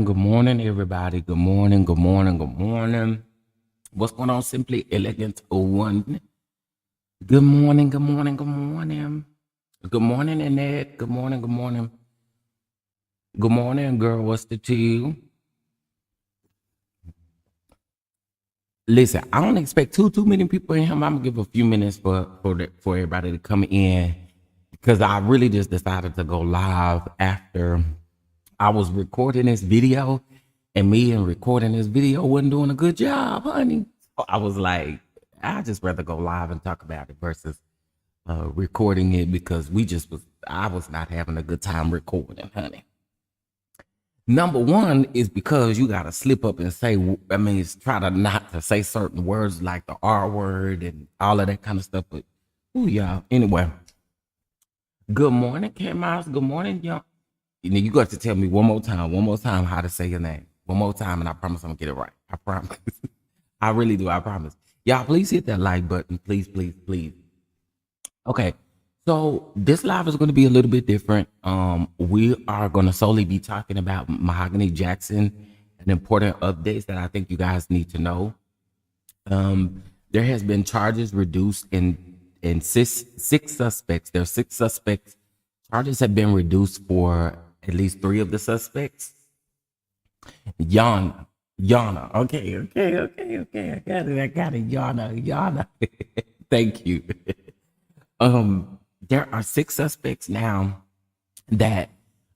Good morning, everybody. Good morning. What's going on, Simply Elegant One? Good morning. Good morning, Annette. Good morning. Good morning, girl. What's the tea? Listen, I don't expect too many people in here. I'm gonna give a few minutes for everybody to come in because I really just decided to go live after I was recording this video, and me and recording this video wasn't doing a good job, honey. So I was like, I'd just rather go live and talk about it versus recording it because I was not having a good time recording, honey. Number one is because you gotta slip up and try to not to say certain words like the R word and all of that kind of stuff. But y'all. Anyway, good morning, K Miles. Good morning, y'all. You got to tell me one more time how to say your name. One more time, and I promise I'm gonna get it right. I promise. I really do. I promise. Y'all, please hit that like button. Please. Okay. So this live is going to be a little bit different. We are going to solely be talking about Mahogany Jackson and important updates that I think you guys need to know. There has been charges reduced in six suspects. There are 6 suspects. Charges have been reduced for at least 3 of the suspects. Yana. Okay. I got it. Yana. Thank you. There are 6 suspects now that,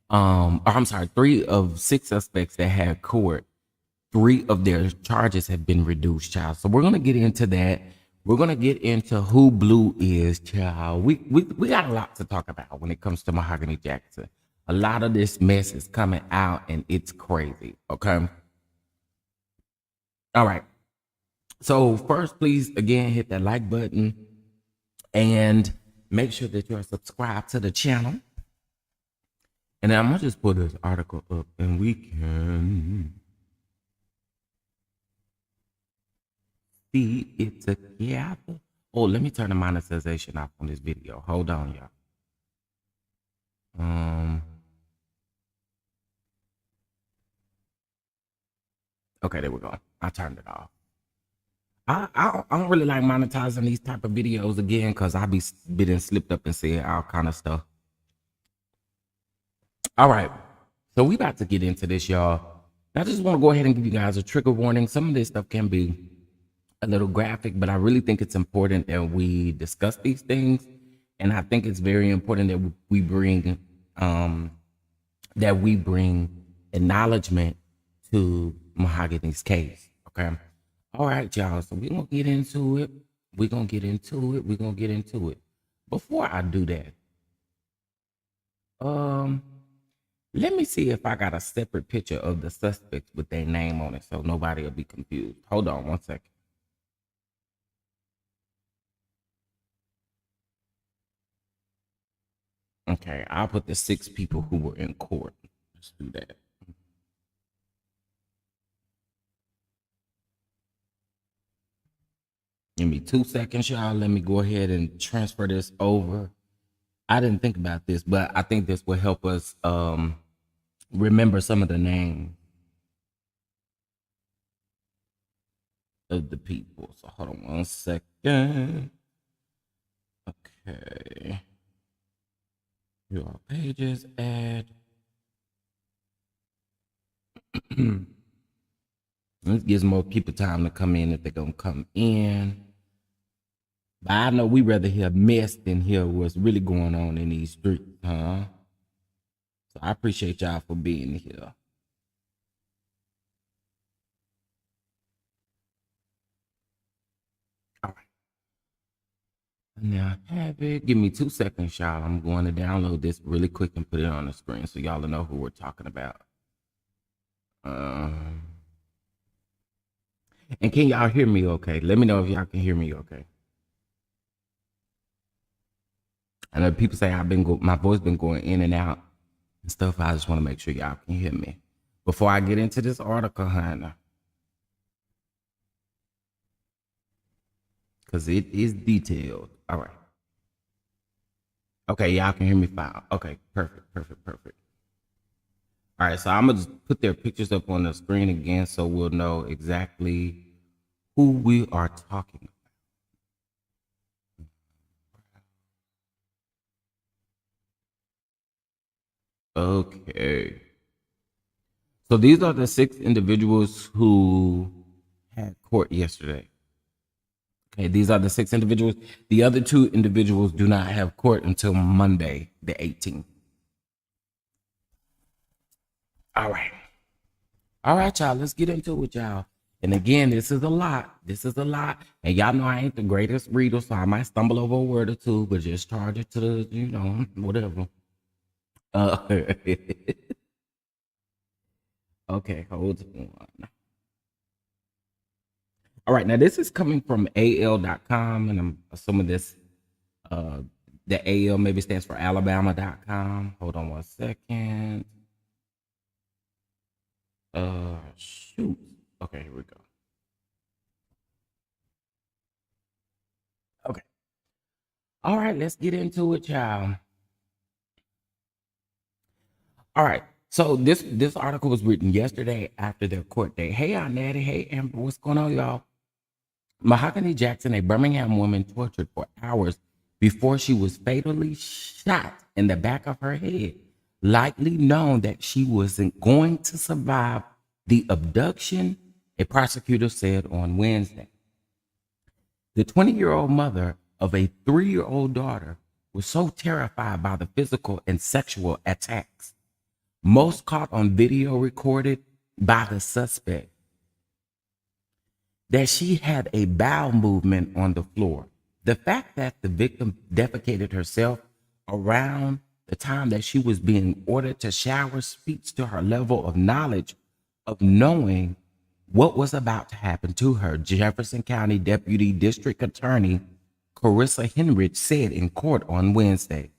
I'm sorry, 3 of 6 suspects that had court. 3 of their charges have been reduced, child. So we're gonna get into that. We're gonna get into who Blue is, child. We got a lot to talk about when it comes to Mahogany Jackson. A lot of this mess is coming out, and it's crazy. Okay. All right. So first, please again hit that like button and make sure that you're subscribed to the channel. And then I'm gonna just put this article up, and we can see it together. Oh, let me turn the monetization off on this video. Hold on, y'all. Okay, there we go. I turned it off. I don't really like monetizing these type of videos again because I be getting slipped up and saying all kind of stuff. All right, so we about to get into this, y'all. I just want to go ahead and give you guys a trigger warning. Some of this stuff can be a little graphic, but I really think it's important that we discuss these things, and I think it's very important that we bring acknowledgement to Mahogany's case. Okay. All right, y'all. So we're gonna get into it. Before I do that, let me see if I got a separate picture of the suspects with their name on it so nobody will be confused. Hold on one second. Okay, I'll put the 6 people who were in court. Let's do that. Give me 2 seconds, y'all. Let me go ahead and transfer this over. I didn't think about this, but I think this will help us remember some of the names. of the people. So hold on 1 second. Okay. Your pages add. This gives more people time to come in if they're gonna come in. But I know we rather hear mess than hear what's really going on in these streets, huh? So I appreciate y'all for being here. All right. Now I have it. Give me 2 seconds, y'all. I'm going to download this really quick and put it on the screen so y'all know who we're talking about. And can y'all hear me okay? Let me know if y'all can hear me okay. I know people say my voice been going in and out and stuff. I just want to make sure y'all can hear me before I get into this article, honey, because it is detailed. All right. Okay, y'all can hear me fine. Okay, perfect. All right, so I'm gonna just put their pictures up on the screen again so we'll know exactly who we are talking about. Okay. So these are the 6 individuals who had court yesterday. Okay, these are the 6 individuals. The other 2 individuals do not have court until Monday, the 18th. All right, y'all. Let's get into it, y'all. And again, this is a lot. And y'all know I ain't the greatest reader, so I might stumble over a word or two, but just charge it to the, whatever. Okay, hold on. All right, now this is coming from AL.com, and I'm assuming this, the AL maybe stands for Alabama.com. Hold on 1 second. Shoot. Okay, here we go. Okay. All right, let's get into it, y'all. All right. So this article was written yesterday after their court date. Hey, Aunt Natty. Hey, Amber. What's going on, y'all? Mahogany Jackson, a Birmingham woman, tortured for hours before she was fatally shot in the back of her head, likely known that she wasn't going to survive the abduction, a prosecutor said on Wednesday. The 20-year-old mother of a 3-year-old daughter was so terrified by the physical and sexual attacks, most caught on video recorded by the suspect, that she had a bowel movement on the floor. The fact that the victim defecated herself around the time that she was being ordered to shower speaks to her level of knowledge of knowing what was about to happen to her, Jefferson County Deputy District Attorney Carissa Henrich said in court on Wednesday,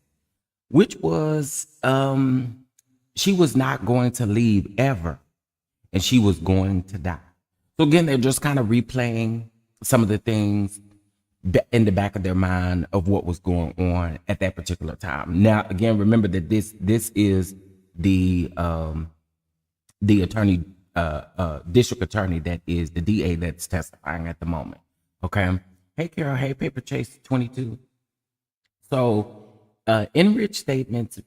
which was she was not going to leave ever, and she was going to die. So again, they're just kind of replaying some of the things in the back of their mind of what was going on at that particular time. Now, again, remember that this is the attorney, district attorney, that is the DA that's testifying at the moment. Okay. Hey, Carol. Hey, Paper Chase 22. So, Enriched statements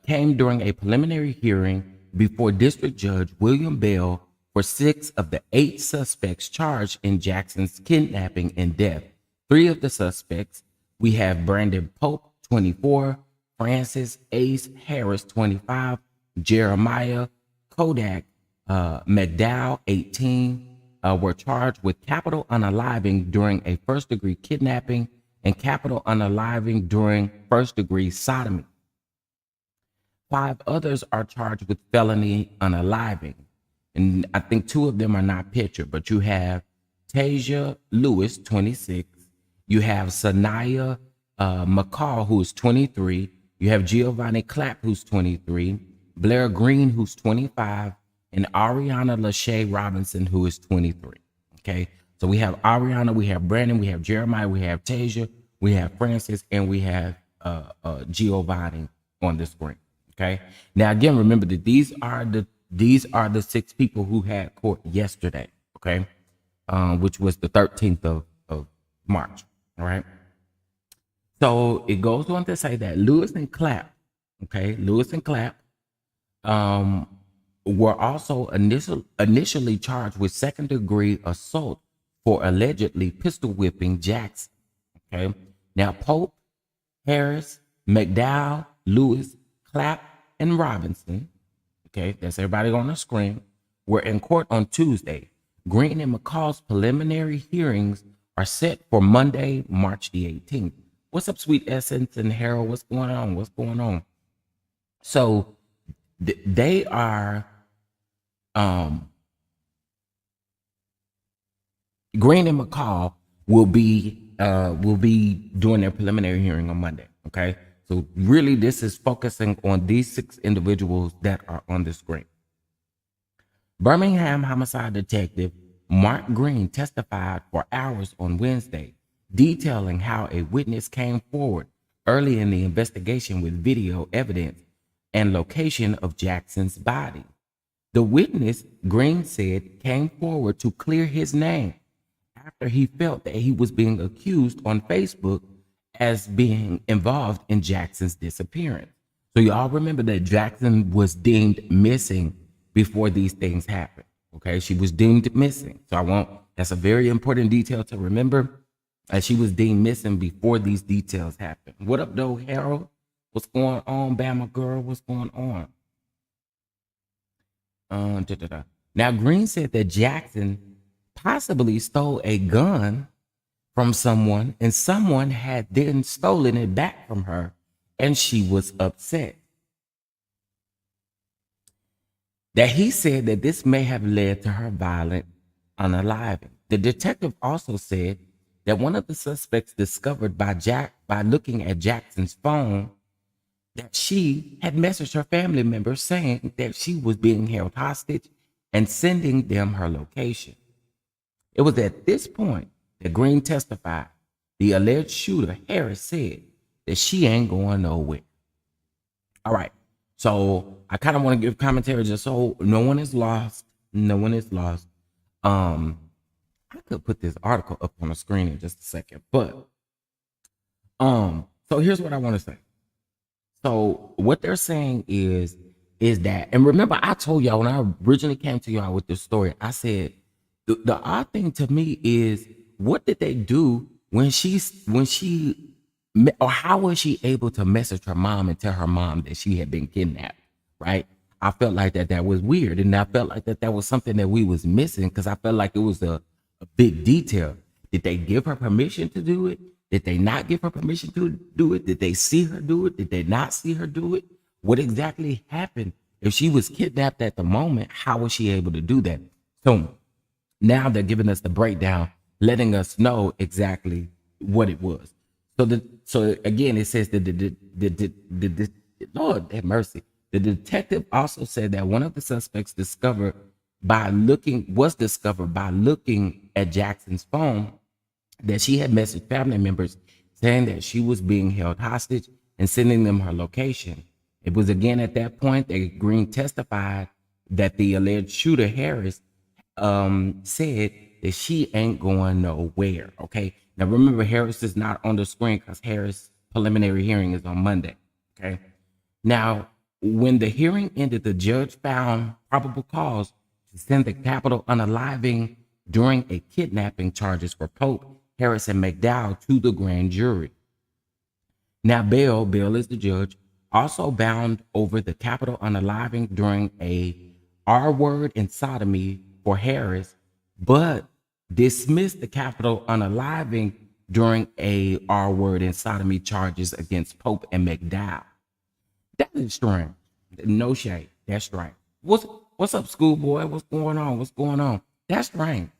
came during a preliminary hearing before District Judge William Bell for 6 of the 8 suspects charged in Jackson's kidnapping and death. 3 of the suspects, we have Brandon Pope, 24, Francis Ace Harris, 25, Jeremiah Kodak McDowell, 18, were charged with capital unaliving during a first-degree kidnapping and capital unaliving during first-degree sodomy. 5 others are charged with felony unaliving, and I think 2 of them are not pictured, but you have Tasia Lewis, 26, you have Sanaya McCall, who is 23, you have Giovanni Clapp, who's 23, Blair Green, who's 25, and Ariana Lachey Robinson, who is 23. Okay, so we have Ariana, we have Brandon, we have Jeremiah, we have Tasia, we have Francis, and we have Giovanni on the screen. Okay, now again, remember that these are the 6 people who had court yesterday. Okay, which was the 13th of March. All right. So it goes on to say that Lewis and Clapp, um, were also initially charged with second-degree assault for allegedly pistol whipping Jackson. Okay. Now, Pope, Harris, McDowell, Lewis, Clapp, and Robinson, okay, that's everybody on the screen, were in court on Tuesday. Green and McCall's preliminary hearings are set for Monday, March the 18th. What's up, Sweet Essence and Harold? What's going on? What's going on? So they are Green and McCall will be doing their preliminary hearing on Monday. Okay, so really this is focusing on these 6 individuals that are on the screen. Birmingham homicide detective Mark Green testified for hours on Wednesday, detailing how a witness came forward early in the investigation with video evidence and location of Jackson's body. The witness, Green said, came forward to clear his name after he felt that he was being accused on Facebook as being involved in Jackson's disappearance. So y'all remember that Jackson was deemed missing before these things happened. Okay, she was deemed missing. So that's a very important detail to remember, as she was deemed missing before these details happened. What up, though, Harold? What's going on, Bama girl? What's going on? Now, Green said that Jackson possibly stole a gun from someone, and someone had then stolen it back from her, and she was upset. That he said that this may have led to her violent unaliving. The detective also said that one of the suspects discovered by looking at Jackson's phone that she had messaged her family members saying that she was being held hostage and sending them her location. It was at this point that Green testified. The alleged shooter, Harris, said that she ain't going nowhere. All right. So I kind of want to give commentary just so no one is lost. No one is lost. I could put this article up on the screen in just a second, but so here's what I want to say. So what they're saying is that, and remember, I told y'all when I originally came to y'all with this story, I said the odd thing to me is, what did they do when or how was she able to message her mom and tell her mom that she had been kidnapped, right? I felt like that was weird, and I felt like that was something that we was missing, because I felt like it was a big detail. Did they give her permission to do it? Did they not give her permission to do it? Did they see her do it? Did they not see her do it? What exactly happened? If she was kidnapped at the moment, how was she able to do that? So now they're giving us the breakdown, letting us know exactly what it was. So again, it says that the Lord have mercy. The detective also said that one of the suspects was discovered by looking at Jackson's phone that she had messaged family members saying that she was being held hostage and sending them her location. It was again at that point that Green testified that the alleged shooter, Harris, said that she ain't going nowhere. Okay. Now remember, Harris is not on the screen because Harris' preliminary hearing is on Monday. Okay. Now, when the hearing ended, the judge found probable cause to send the capital unaliving during a kidnapping charges for Pope, Harris, and McDowell to the grand jury. Now, Bill is the judge, also bound over the capital unaliving during a R-word and sodomy for Harris, but dismissed the capital unaliving during a R-word and sodomy charges against Pope and McDowell. That is strange. No shade. That's strange. What's up, schoolboy? What's going on? What's going on? That's strange.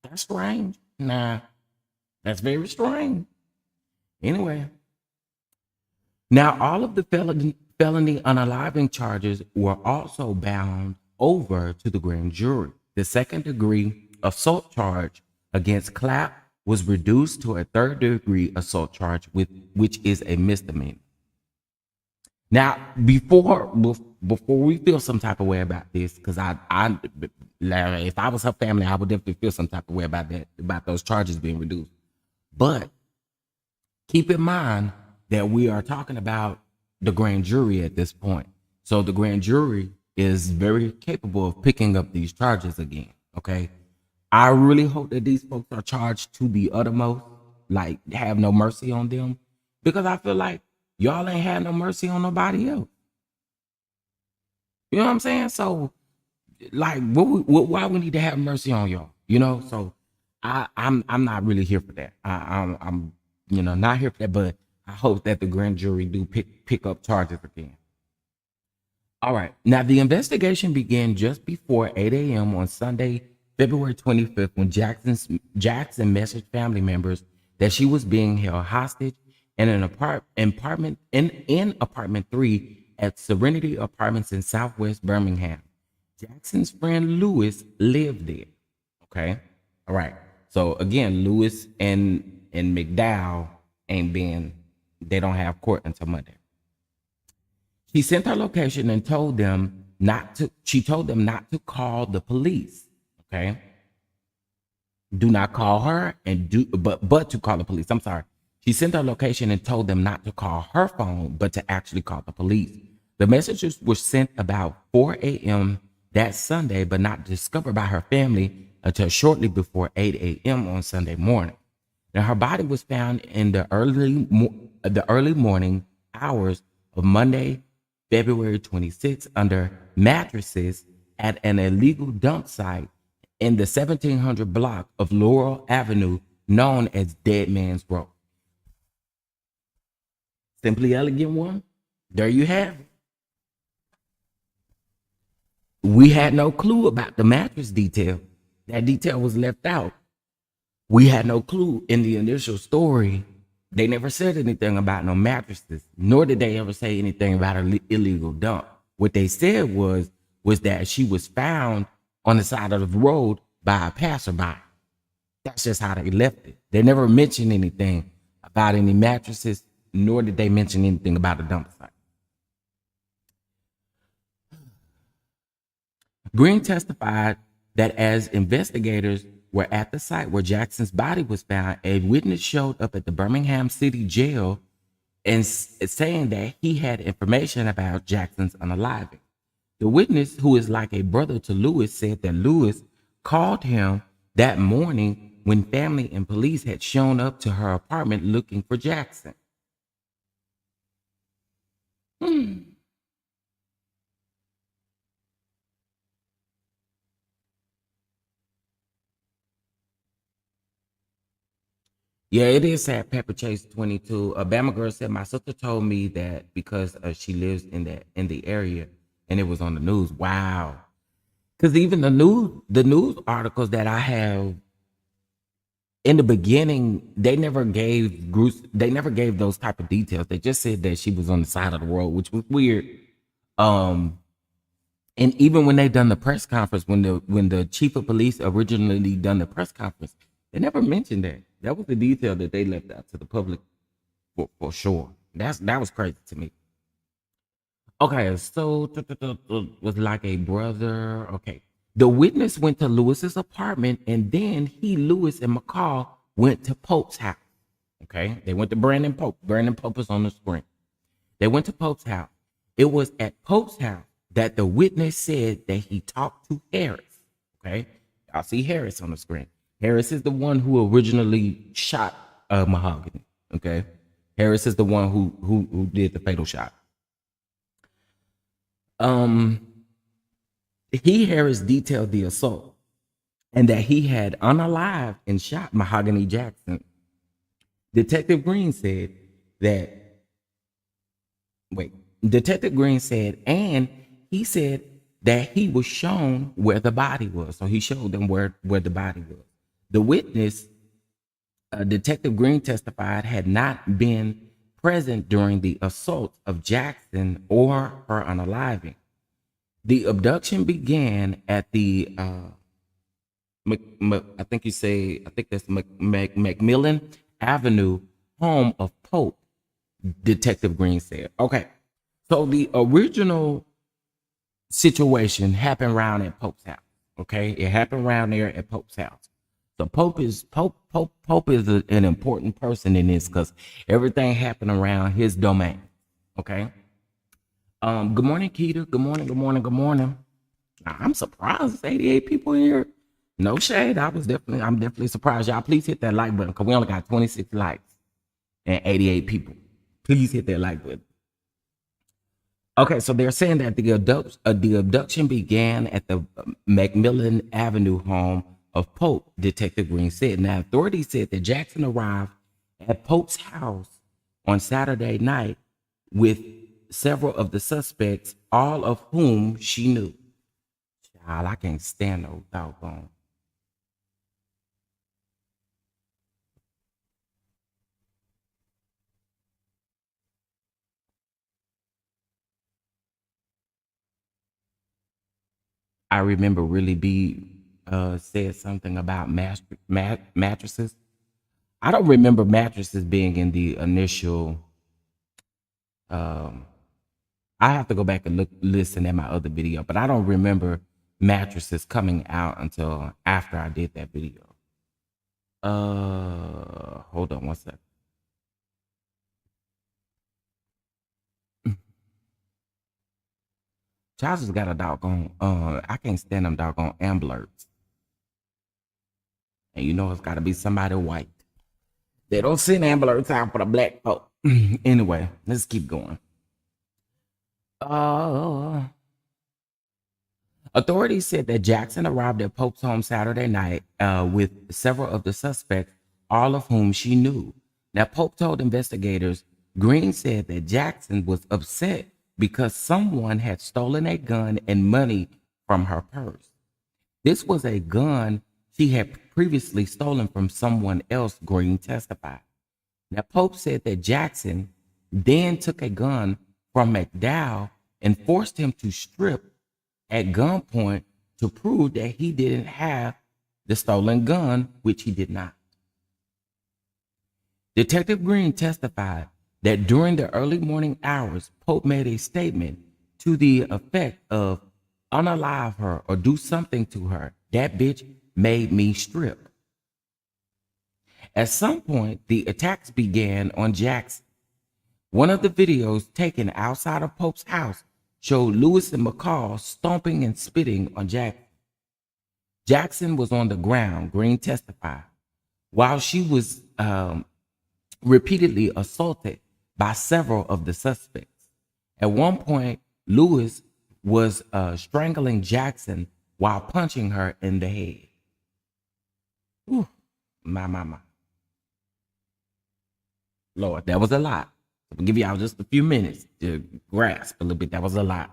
That's strange. Nah, that's very strange. Anyway, now all of the felony unaliving charges were also bound over to the grand jury. The second-degree assault charge against Clapp was reduced to a third-degree assault charge, which is a misdemeanor. Now, before before we feel some type of way about this, because if I was her family, I would definitely feel some type of way about that, about those charges being reduced. But keep in mind that we are talking about the grand jury at this point. So the grand jury is very capable of picking up these charges again. Okay. I really hope that these folks are charged to the uttermost, like have no mercy on them, because I feel like y'all ain't had no mercy on nobody else. You know what I'm saying? So, like, why we need to have mercy on y'all? You know, so I'm not really here for that. I'm not here for that. But I hope that the grand jury do pick up charges again. All right. Now the investigation began just before 8 a.m. on Sunday, February 25th, when Jackson messaged family members that she was being held hostage in an apartment in apartment 3 at Serenity Apartments in Southwest Birmingham. Jackson's friend Lewis lived there. Okay. All right. So again, Lewis and McDowell they don't have court until Monday. She sent her location and told them not to call the police. Okay. Do not call her but to call the police. I'm sorry. She sent her location and told them not to call her phone, but to actually call the police. The messages were sent about 4 a.m. that Sunday, but not discovered by her family until shortly before 8 a.m. on Sunday morning. Now, her body was found in the early morning hours of Monday, February 26th, under mattresses at an illegal dump site in the 1700 block of Laurel Avenue, known as Dead Man's Road. Simply elegant one. There you have it. We had no clue about the mattress detail. That detail was left out. We had no clue in the initial story. They never said anything about no mattresses, nor did they ever say anything about an illegal dump. What they said was that she was found on the side of the road by a passerby. That's just how they left it. They never mentioned anything about any mattresses, nor did they mention anything about a dump site. Green testified that as investigators were at the site where Jackson's body was found, a witness showed up at the Birmingham City Jail and saying that he had information about Jackson's unaliving. The witness, who is like a brother to Lewis, said that Lewis called him that morning when family and police had shown up to her apartment looking for Jackson. Yeah, it is sad. Pepper Chase 22. A Bama girl said, my sister told me that because she lives in the area and it was on the news. Wow. Because even the news articles that I have in the beginning, they never gave those type of details. They just said that she was on the side of the road, which was weird. And even when they done the press conference, when the chief of police originally done the press conference, they never mentioned that. That was the detail that they left out to the public for sure. That was crazy to me. Okay, so was like a brother. Okay. The witness went to Lewis's apartment, and then Lewis and McCall went to Pope's house. Okay. They went to Brandon Pope. Brandon Pope is on the screen. They went to Pope's house. It was at Pope's house that the witness said that he talked to Harris. Okay. Y'all see Harris on the screen. Harris is the one who originally shot Mahogany. Okay. Harris is the one who did the fatal shot. Harris detailed the assault and that he had unalived and shot Mahogany Jackson. Detective Green said, and he said that he was shown where the body was. So he showed them where the body was. The witness, Detective Green testified, had not been present during the assault of Jackson or her unaliving. The abduction began at the Macmillan Avenue home of Pope, Detective Green said. Okay, so the original situation happened around at Pope's house. Okay, it happened around there at Pope's house. So Pope is an important person in this because everything happened around his domain. Okay. Good morning, Keita. Good morning. Good morning. Good morning. I'm surprised there's 88 people here. No shade. I'm definitely surprised. Y'all please hit that like button because we only got 26 likes and 88 people. Please hit that like button. Okay, so they're saying that the abduction began at the Macmillan Avenue home of Pope, Detective Green said. Now, authorities said that Jackson arrived at Pope's house on Saturday night with several of the suspects, all of whom she knew. Child, I can't stand no doggone. I remember Really B said something about mattresses. I don't remember mattresses being in the initial. Um, I have to go back and listen at my other video, but I don't remember mattresses coming out until after I did that video. Hold on one second. Charles has got a doggone. I can't stand them doggone ambulance. And you know it's got to be somebody white. They don't send ambulance out for the black folk. Anyway, let's keep going. Authorities said that Jackson arrived at Pope's home Saturday night with several of the suspects, all of whom she knew. Now, Pope told investigators, Green said that Jackson was upset because someone had stolen a gun and money from her purse. This was a gun she had previously stolen from someone else, Green testified. Now, Pope said that Jackson then took a gun from McDowell and forced him to strip at gunpoint to prove that he didn't have the stolen gun, which he did not. Detective Green testified that during the early morning hours, Pope made a statement to the effect of unalive her or do something to her. That bitch made me strip. At some point, the attacks began on Jackson. One of the videos taken outside of Pope's house showed Lewis and McCall stomping and spitting on Jackson. Jackson was on the ground, Green testified, while she was repeatedly assaulted by several of the suspects. At one point, Lewis was strangling Jackson while punching her in the head. Ooh, my. Lord, that was a lot. I'll give y'all just a few minutes to grasp a little bit. That was a lot.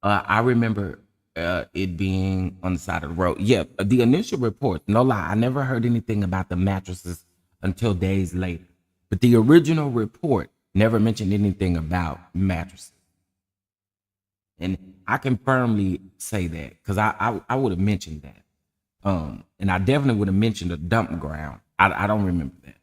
I remember it being on the side of the road. Yeah, the initial report, no lie, I never heard anything about the mattresses until days later. But the original report never mentioned anything about mattresses. And I can firmly say that because I would have mentioned that. And I definitely would have mentioned a dump ground. I don't remember that.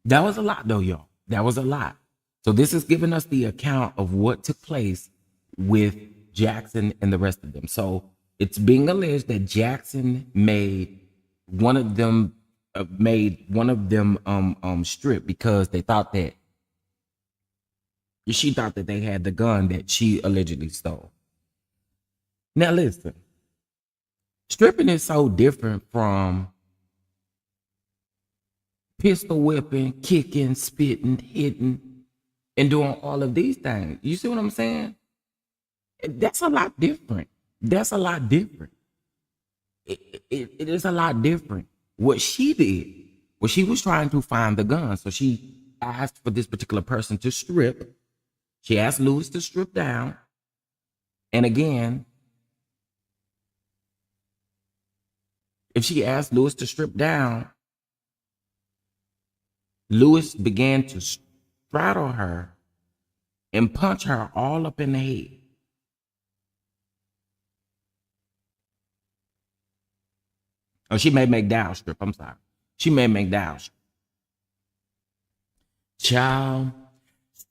That was a lot though, y'all. That was a lot. So this is giving us the account of what took place with Jackson and the rest of them. So it's being alleged that Jackson made one of them strip because they thought that she thought that they had the gun that she allegedly stole. Now listen, stripping is so different from pistol whipping, kicking, spitting, hitting, and doing all of these things. You see what I'm saying? That's a lot different. It is a lot different. What she did was she was trying to find the gun. So she asked for this particular person to strip. She asked Lewis to strip down. And again, if she asked Lewis to strip down, Lewis began to straddle her and punch her all up in the head. Oh, she made McDowell strip. I'm sorry. She made McDowell strip. Child,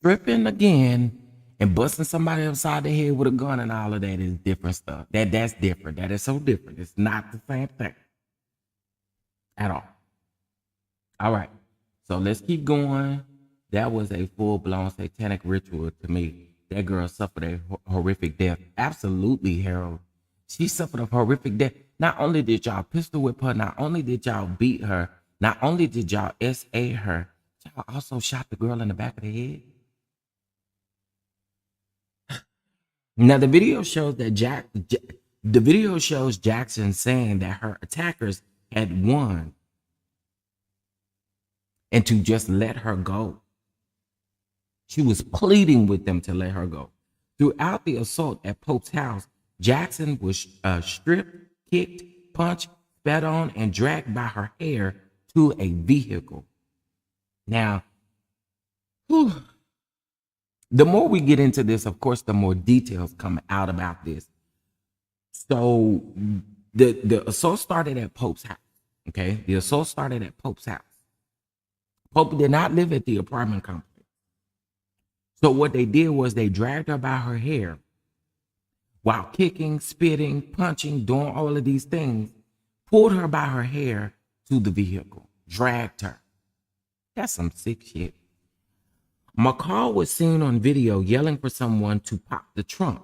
Stripping again and busting somebody upside the head with a gun and all of that is different stuff. That's different. That is so different. It's not the same thing at all. All right. So let's keep going. That was a full-blown satanic ritual to me. That girl suffered a horrific death. Absolutely, Harold. She suffered a horrific death. Not only did y'all pistol whip her, not only did y'all beat her, not only did y'all SA her, y'all also shot the girl in the back of the head. Now the video shows that the video shows Jackson saying that her attackers had won and to just let her go. She was pleading with them to let her go. Throughout the assault at Pope's house, Jackson was stripped, kicked, punched, spat on, and dragged by her hair to a vehicle. Now, the more we get into this, of course, the more details come out about this. So the assault started at Pope's house. Okay, the assault started at Pope's house. Pope did not live at the apartment complex. So what they did was they dragged her by her hair while kicking, spitting, punching, doing all of these things, pulled her by her hair to the vehicle, dragged her. That's some sick shit. McCall was seen on video yelling for someone to pop the trunk.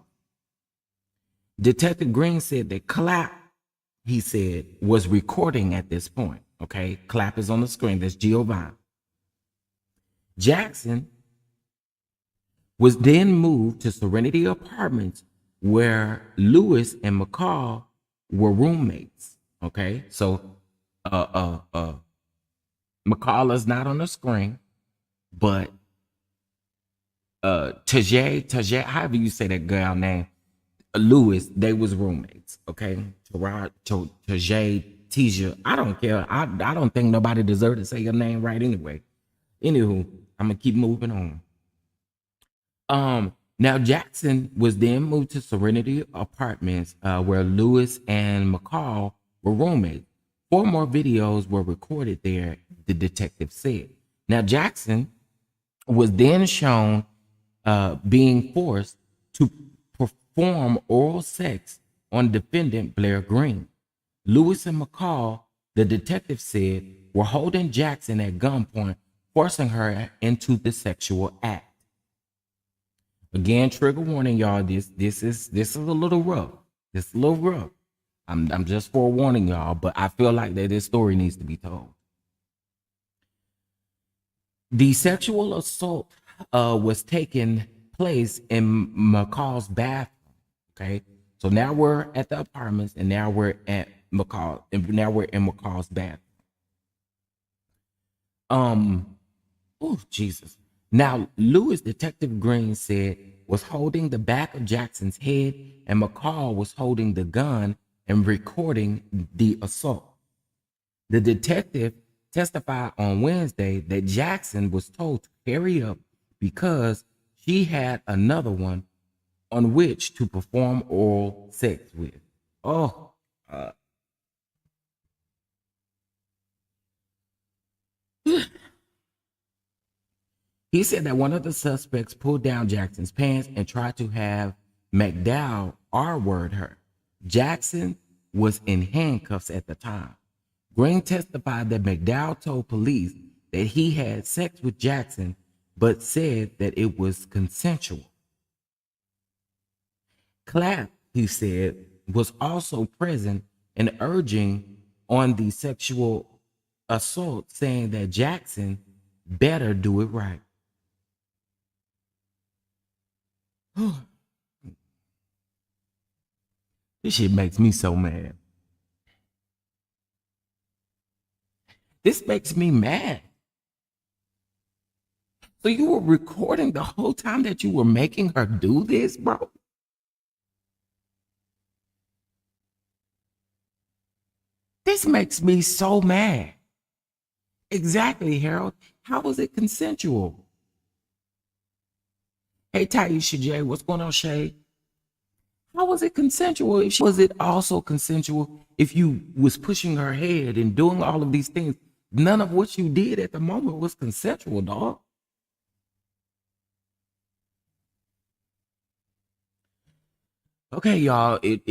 Detective Green said that Clap, he said, was recording at this point. Okay, Clap is on the screen. That's Giovanni. Jackson was then moved to Serenity Apartments where Lewis and McCall were roommates. Okay, so McCall is not on the screen, but Tajay, however you say that girl name, Lewis, they was roommates. Okay, Tajay, Tisha, I don't care. I don't think nobody deserved to say your name right anyway. Anywho, I'm gonna keep moving on. Now Jackson was then moved to Serenity Apartments, where Lewis and McCall were roommates. 4 more videos were recorded there, the detective said. Now Jackson was then shown being forced to perform oral sex on defendant Blair Green. Lewis and McCall, the detective said, were holding Jackson at gunpoint, forcing her into the sexual act. Again, trigger warning, y'all. This is a little rough. It's a little rough. I'm just forewarning y'all, but I feel like that this story needs to be told. The sexual assault was taking place in McCall's bathroom. Okay, so now we're at the apartments, and now we're at McCall, and now we're in McCall's bathroom. Oh Jesus. Now, Lewis, Detective Green said, was holding the back of Jackson's head, and McCall was holding the gun and recording the assault. The detective testified on Wednesday that Jackson was told to hurry up because she had another one on which to perform oral sex with. Oh, he said that one of the suspects pulled down Jackson's pants and tried to have McDowell R-word her. Jackson was in handcuffs at the time. Green testified that McDowell told police that he had sex with Jackson, but said that it was consensual. Clapp, he said, was also present and urging on the sexual assault, saying that Jackson better do it right. This shit makes me so mad. This makes me mad. So you were recording the whole time that you were making her do this, bro? This makes me so mad. Exactly, Harold. How was it consensual? Hey, Taisha J, what's going on, Shay? How was it consensual? Was it also consensual if you was pushing her head and doing all of these things? None of what you did at the moment was consensual, dog. Okay, y'all, it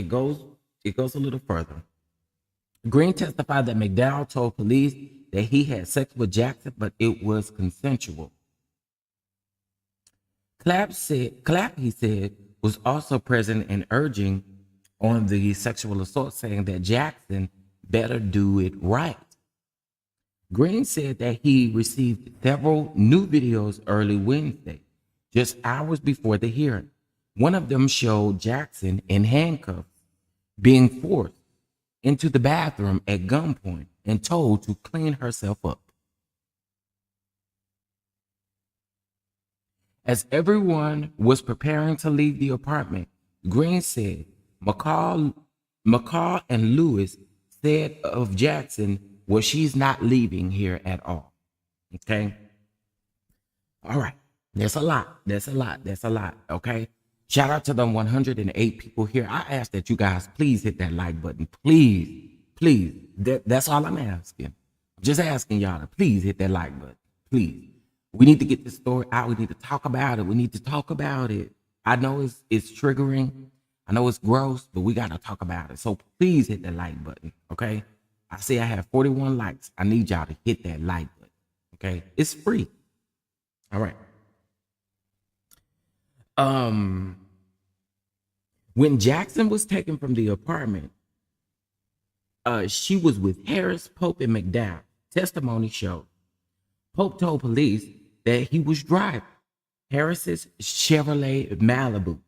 goes a little further. Green testified that McDowell told police that he had sex with Jackson, but it was consensual. Clapp, he said, was also present and urging on the sexual assault, saying that Jackson better do it right. Green said that he received several new videos early Wednesday, just hours before the hearing. One of them showed Jackson in handcuffs being forced into the bathroom at gunpoint and told to clean herself up. As everyone was preparing to leave the apartment, Green said McCall and Lewis said of Jackson, well, she's not leaving here at all. Okay. All right. That's a lot. That's a lot. That's a lot. Okay. Shout out to the 108 people here. I ask that you guys please hit that like button. Please. Please. That's all I'm asking. Just asking y'all to please hit that like button. Please. We need to get this story out. We need to talk about it. We need to talk about it. I know it's triggering. I know it's gross, but we got to talk about it. So please hit that like button. Okay. I see I have 41 likes. I need y'all to hit that like button. Okay. It's free. All right. When Jackson was taken from the apartment, she was with Harris, Pope, and McDowell. Testimony showed Pope told police that he was driving Harris's Chevrolet Malibu,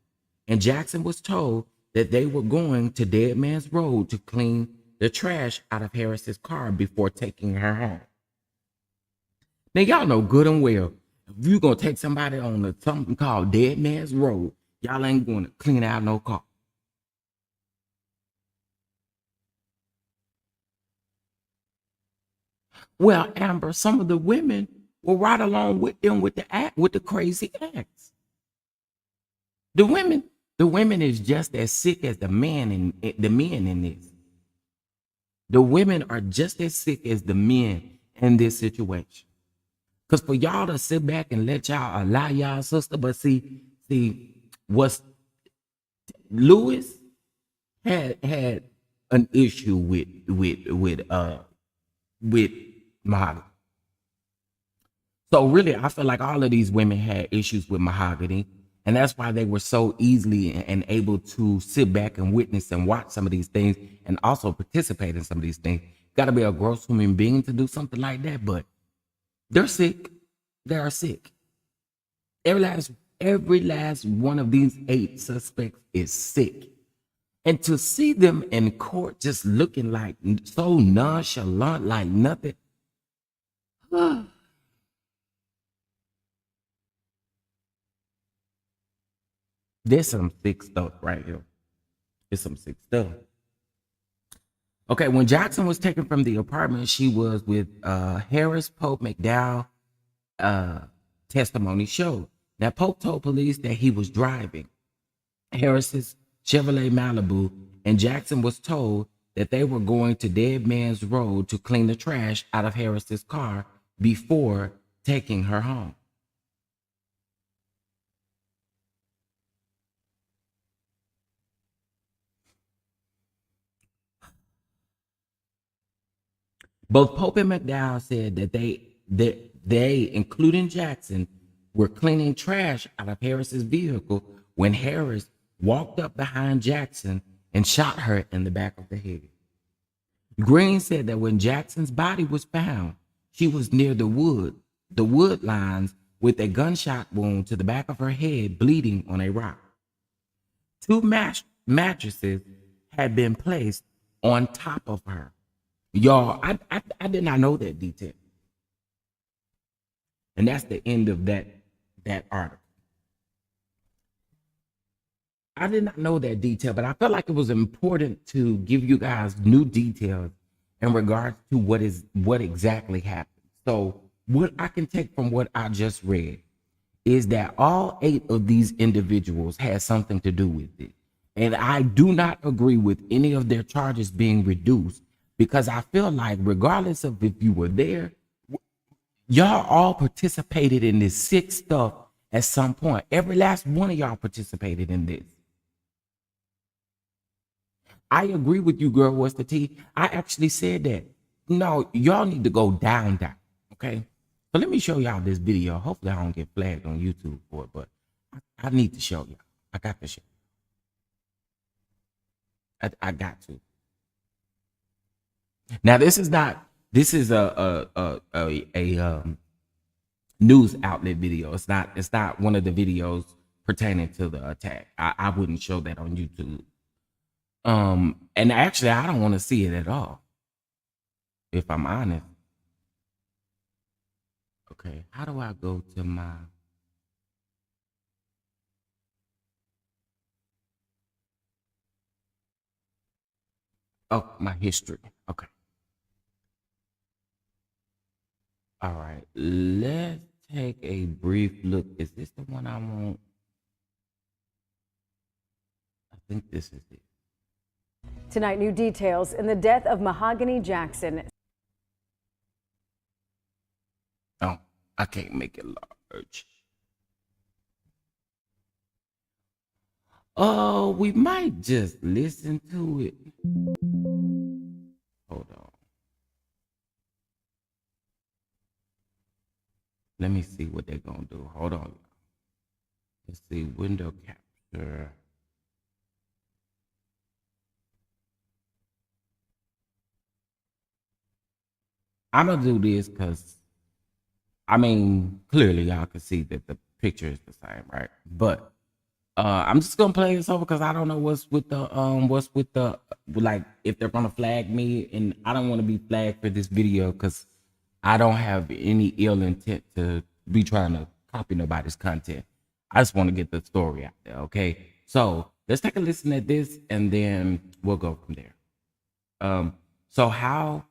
and Jackson was told that they were going to Dead Man's Road to clean the trash out of Harris's car before taking her home. Now, y'all know good and well, if you're going to take somebody on something called Dead Man's Road, y'all ain't going to clean out no car. Well, Amber, some of the women were right along with them with the crazy acts. The women is just as sick as the men in this. The women are just as sick as the men in this situation. Because for y'all to sit back and let y'all allow y'all sister, but see, what's Lewis had an issue with Mahogany. So really, I feel like all of these women had issues with Mahogany, and that's why they were so easily and able to sit back and witness and watch some of these things and also participate in some of these things. Got to be a gross human being to do something like that, but they're sick. They are sick. Every last one of these 8 suspects is sick. And to see them in court just looking like so nonchalant, like nothing. There's some sick stuff right here. There's some sick stuff. Okay, when Jackson was taken from the apartment, she was with Harris, Pope, McDowell. Testimony showed. Now, Pope told police that he was driving Harris's Chevrolet Malibu, and Jackson was told that they were going to Dead Man's Road to clean the trash out of Harris's car before taking her home. Both Pope and McDowell said that they, including Jackson, were cleaning trash out of Harris's vehicle when Harris walked up behind Jackson and shot her in the back of the head. Green said that when Jackson's body was found, she was near the wood lines with a gunshot wound to the back of her head, bleeding on a rock. 2 mattresses had been placed on top of her. Y'all, I did not know that detail. And that's the end of that article. I did not know that detail, but I felt like it was important to give you guys new details in regards to what exactly happened. So what I can take from what I just read is that all 8 of these individuals had something to do with it. And I do not agree with any of their charges being reduced, because I feel like regardless of if you were there, y'all all participated in this sick stuff at some point. Every last one of y'all participated in this. I agree with you, girl. What's the tea? I actually said that. No, y'all need to go down. Okay. So let me show y'all this video. Hopefully I don't get flagged on YouTube for it, but I need to show y'all. I got to show. I got to. Now this is not. This is a news outlet video. It's not one of the videos pertaining to the attack. I wouldn't show that on YouTube. And actually I don't want to see it at all, if I'm honest. Okay, how do I go to my my history? Okay. All right, let's take a brief look. Is this the one I want? I think this is it. Tonight, new details in the death of Mahogany Jackson. Oh, I can't make it large. Oh, we might just listen to it. Hold on. Let me see what they're gonna do. Hold on. Let's see, window capture. I'm gonna do this because I mean, clearly y'all can see that the picture is the same, right? But I'm just gonna play this over because I don't know what's with the like if they're gonna flag me, and I don't want to be flagged for this video because I don't have any ill intent to be trying to copy nobody's content. I just want to get the story out there, okay? So let's take a listen at this and then we'll go from there. So how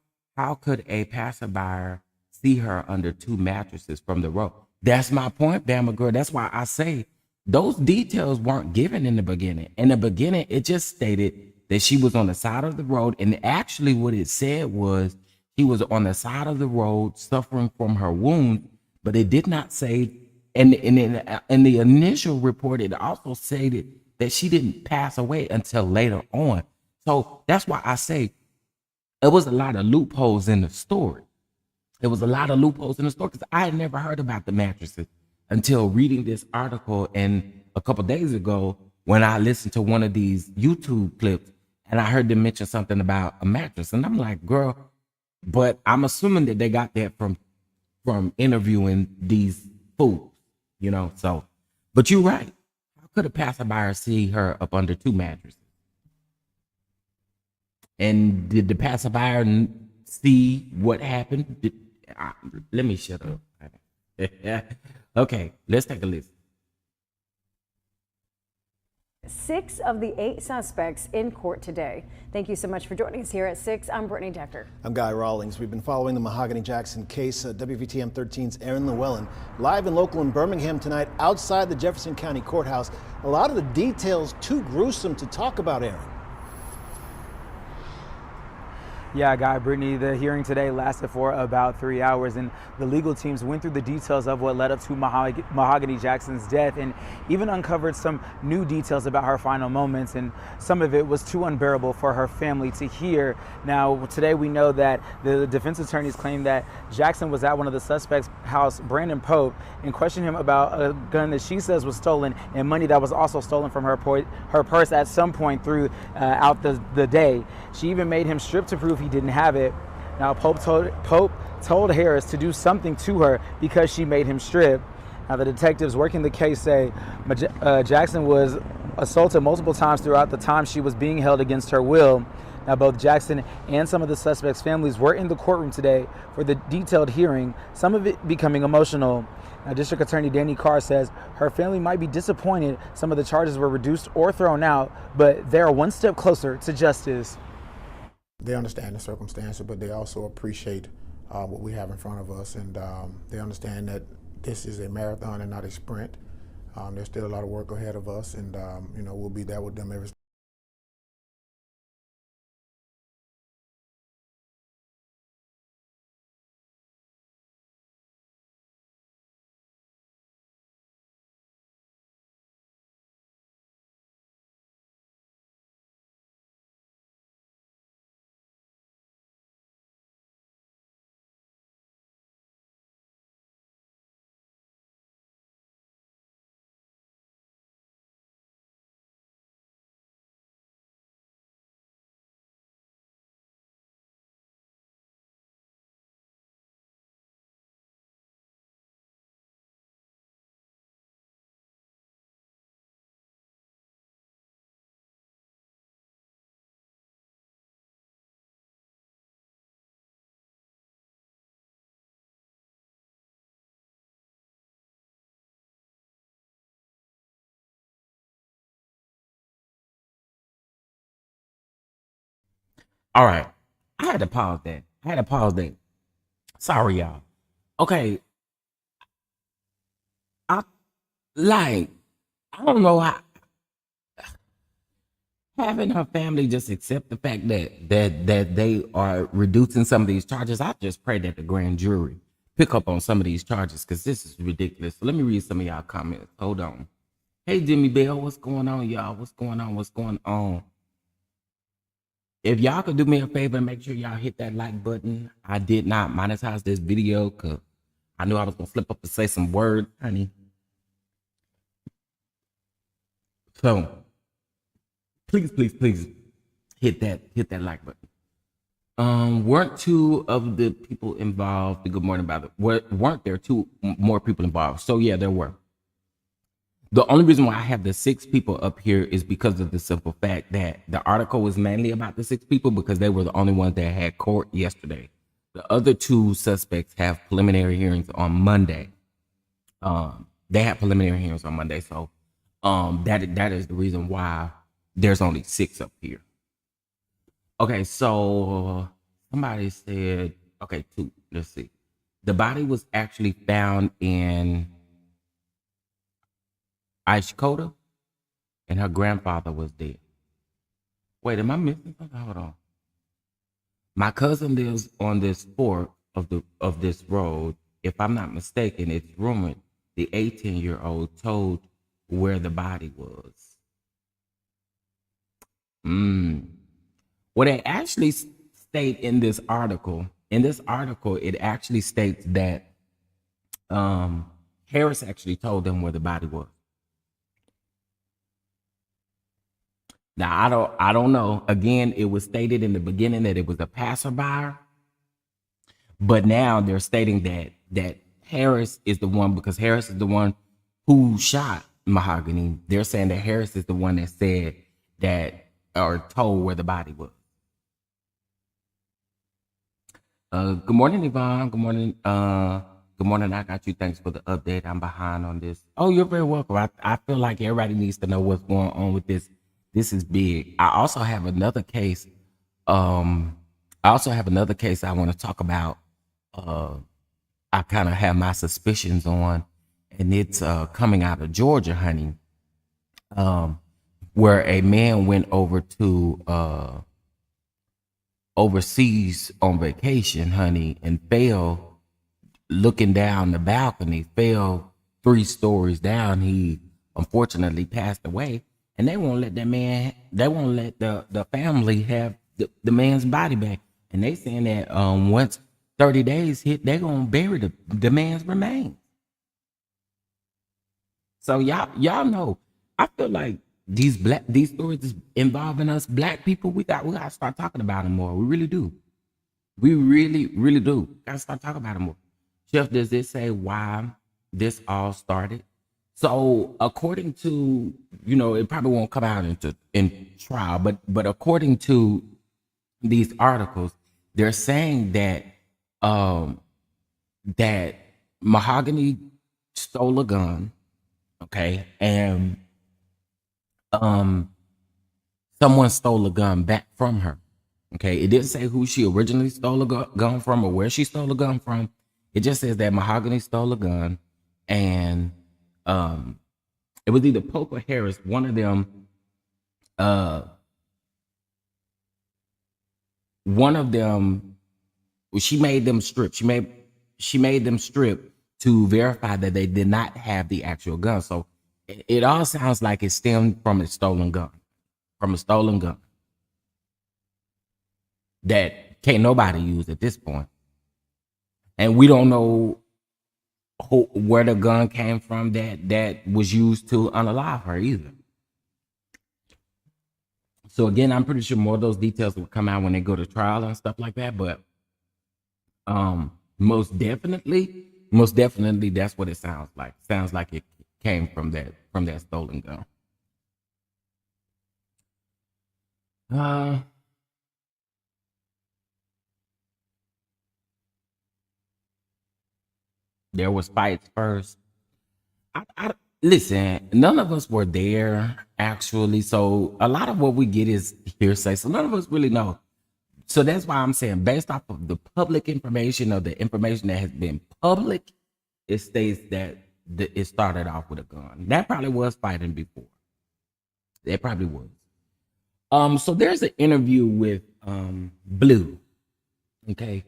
could a passerby see her under 2 mattresses from the road? That's my point, Bama girl. That's why I say those details weren't given in the beginning. In the beginning, it just stated that she was on the side of the road, and actually what it said was she was on the side of the road suffering from her wound, but it did not say, and in the initial report, it also stated that she didn't pass away until later on. So that's why I say it was a lot of loopholes in the story. There was a lot of loopholes in the story because I had never heard about the mattresses until reading this article, and a couple days ago when I listened to one of these YouTube clips and I heard them mention something about a mattress, and I'm like, girl, but I'm assuming that they got that from interviewing these fools, you know. So, but you're right. How could a passerby see her up under 2 mattresses? And did the passerby see what happened? Let me shut up. Okay, let's take a listen. 6 of the 8 suspects in court today. Thank you so much for joining us here at 6. I'm Brittany Decker. I'm Guy Rawlings. We've been following the Mahogany Jackson case. WVTM 13's Aaron Llewellyn, live and local in Birmingham tonight, outside the Jefferson County Courthouse. A lot of the details too gruesome to talk about, Aaron. Yeah, Guy, Brittany, the hearing today lasted for about 3 hours, and the legal teams went through the details of what led up to Mahogany Jackson's death and even uncovered some new details about her final moments, and some of it was too unbearable for her family to hear. Now, today we know that the defense attorneys claim that Jackson was at one of the suspects' house, Brandon Pope, and questioned him about a gun that she says was stolen and money that was also stolen from her purse at some point throughout the day. She even made him strip to prove he didn't have it. Now, Pope told Harris to do something to her because she made him strip. Now, the detectives working the case say Jackson was assaulted multiple times throughout the time she was being held against her will. Now, both Jackson and some of the suspects' families were in the courtroom today for the detailed hearing, some of it becoming emotional. Now, District Attorney Danny Carr says her family might be disappointed some of the charges were reduced or thrown out, but they're one step closer to justice. They understand the circumstances, but they also appreciate what we have in front of us, and they understand that this is a marathon and not a sprint. There's still a lot of work ahead of us, and we'll be there with them every All right. I had to pause that. Sorry, y'all. Okay. I like, I don't know how having her family just accept the fact that they are reducing some of these charges. I just pray that the grand jury pick up on some of these charges because this is ridiculous. So let me read some of y'all comments. Hold on. Hey, Jimmy Bell, what's going on, y'all? What's going on? What's going on? If y'all could do me a favor and make sure y'all hit that like button. I did not monetize this video because I knew I was going to slip up and say some words, honey. So please hit that like button. Weren't two of the people involved, good morning, by the weren't there two more people involved? So yeah, there were. The only reason why I have the 6 people up here is because of the simple fact that the article was mainly about the 6 people because they were the only ones that had court yesterday. The other 2 suspects have preliminary hearings on Monday. They have preliminary hearings on Monday, so that is the reason why there's only 6 up here. Okay, so somebody said, okay, 2. Let's see. The body was actually found in Ishkota, and her grandfather was dead. Wait, am I missing something? Hold on. My cousin lives on this fork of this road. If I'm not mistaken, it's rumored the 18-year-old told where the body was. What it actually state in this article, it actually states that Harris actually told them where the body was. Now I don't know. Again, it was stated in the beginning that it was a passerby, but now they're stating that Harris is the one, because Harris is the one who shot Mahogany. They're saying that Harris is the one that said that or told where the body was. Good morning, Yvonne. Good morning. Good morning. I got you. Thanks for the update. I'm behind on this. Oh, you're very welcome. I feel like everybody needs to know what's going on with this. This is big. I also have another case. I want to talk about. I kind of have my suspicions on, and it's coming out of Georgia, honey. Where a man went over to overseas on vacation, honey, and fell looking down the balcony, fell 3 stories down. He unfortunately passed away. And they won't let the family have the man's body back. And they saying that once 30 days hit, they're gonna bury the man's remains. So y'all know, I feel like these stories involving us black people, we gotta start talking about them more. We really do. We really do. Gotta start talking about them more. Chef, does it say why this all started? So according to, it probably won't come out in trial, but according to these articles, they're saying that that Mahogany stole a gun, okay, and someone stole a gun back from her. Okay, it didn't say who she originally stole a gun from or where she stole a gun from. It just says that Mahogany stole a gun, and it was either Pope or Harris. One of them, she made them strip. She made them strip to verify that they did not have the actual gun. So it all sounds like it stemmed from a stolen gun, that can't nobody use at this point. And we don't know where the gun came from that was used to unalive her either. So again, I'm pretty sure more of those details will come out when they go to trial and stuff like that. But most definitely, that's what it sounds like. Sounds like it came from that stolen gun. There was fights first. Listen, none of us were there actually, so a lot of what we get is hearsay. So none of us really know. So that's why I'm saying, based off of the public information or the information that has been public, it states that it started off with a gun. That probably was fighting before. That probably was. So there's an interview with Blue. Okay.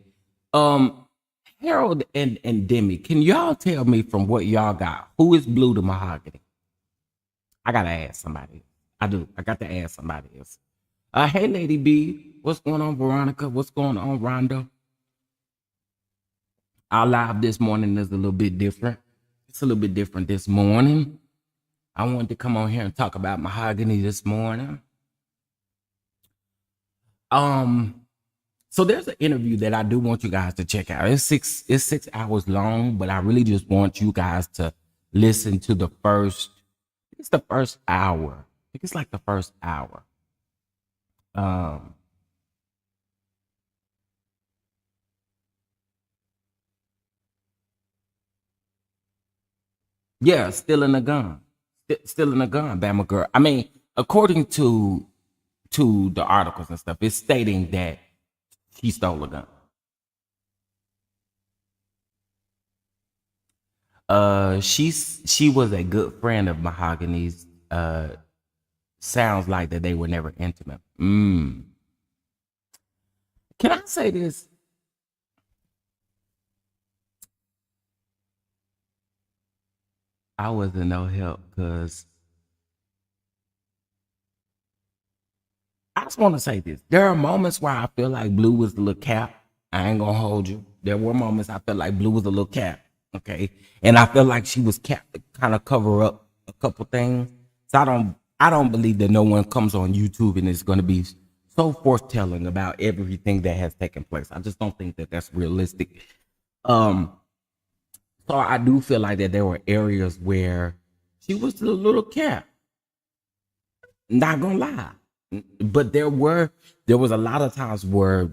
Harold and Demi, can y'all tell me from what y'all got, who is Blue to Mahogany? I gotta ask somebody. I do. I got to ask somebody else. Hey, Lady B, what's going on, Veronica? What's going on, Rhonda? Our live this morning is a little bit different. It's a little bit different this morning. I wanted to come on here and talk about Mahogany this morning. So there's an interview that I do want you guys to check out. It's 6 hours long, but I really just want you guys to listen to the first hour. I think it's like the first hour. Yeah, stealing a gun. Stealing a gun, Bama girl. I mean, according to the articles and stuff, it's stating that he stole a gun. She was a good friend of Mahogany's. Sounds like that they were never intimate. Can I say this? I wasn't no help because I just want to say this. There are moments where I feel like Blue was a little cap. I ain't gonna hold you. There were moments I felt like Blue was a little cap. Okay. And I feel like she was capped to kind of cover up a couple things. So I don't believe that no one comes on YouTube and is going to be so foretelling about everything that has taken place. I just don't think that that's realistic. So I do feel like that there were areas where she was a little cap. Not gonna lie. But there was a lot of times where,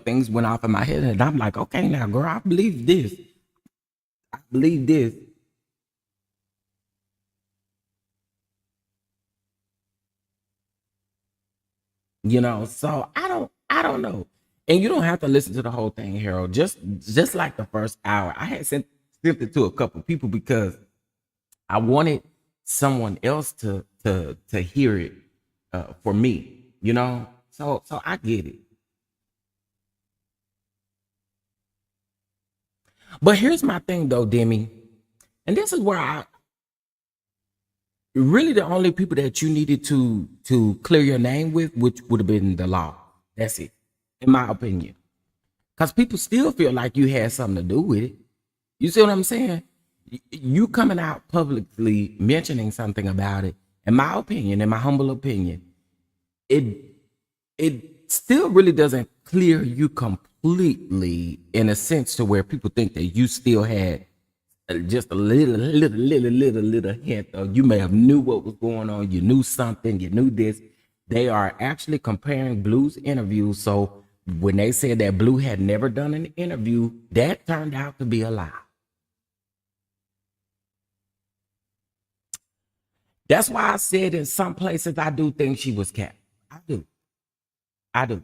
things went off in my head and I'm like, okay, now girl, I believe this. I believe this. So I don't know. And you don't have to listen to the whole thing, Harold. Just like the first hour, I had sent it to a couple people because I wanted someone else to hear it for me, So I get it. But here's my thing though, Demi, and this is where really the only people that you needed to clear your name with, which would have been the law. That's it, in my opinion. Because people still feel like you had something to do with it. You see what I'm saying? You coming out publicly mentioning something about it, in my opinion, in my humble opinion, it still really doesn't clear you completely in a sense to where people think that you still had just a little hint, or you may have knew what was going on. You knew something, you knew this. They are actually comparing Blue's interview. So when they said that Blue had never done an interview, that turned out to be a lie. That's why I said in some places I do think she was capped. I do.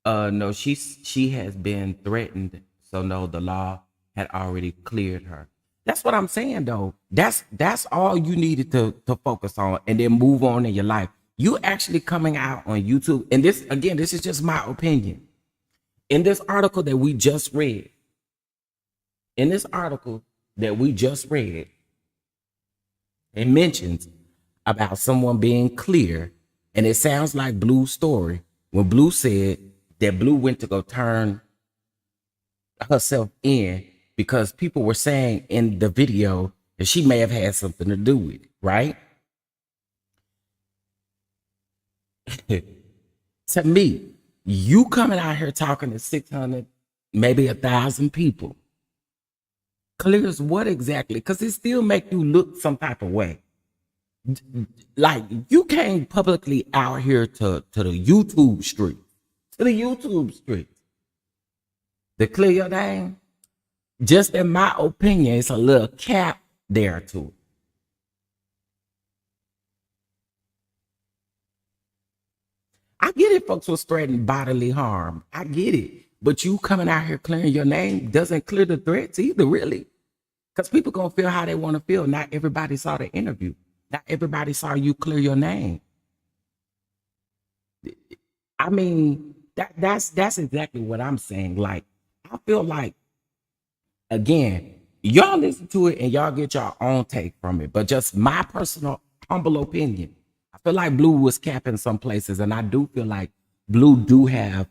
No, she has been threatened. So no, the law had already cleared her. That's what I'm saying though. That's all you needed to focus on and then move on in your life. You actually coming out on YouTube, and this is just my opinion. In this article that we just read, it mentions about someone being clear, and it sounds like Blue's story when Blue said that Blue went to go turn herself in because people were saying in the video that she may have had something to do with it, right? To me, you coming out here talking to 600, maybe 1,000 people, clears what exactly? Because it still make you look some type of way. Like you came publicly out here to the YouTube street, to clear your name. Just in my opinion, it's a little cap there too. I get it, folks was threatened bodily harm. I get it. But you coming out here clearing your name doesn't clear the threats either, really. Because people gonna feel how they want to feel. Not everybody saw the interview. Not everybody saw you clear your name. I mean, that's exactly what I'm saying. Like, I feel like, again, y'all listen to it and y'all get your own take from it. But just my personal humble opinion, I feel like Blue was capping some places, and I do feel like Blue do have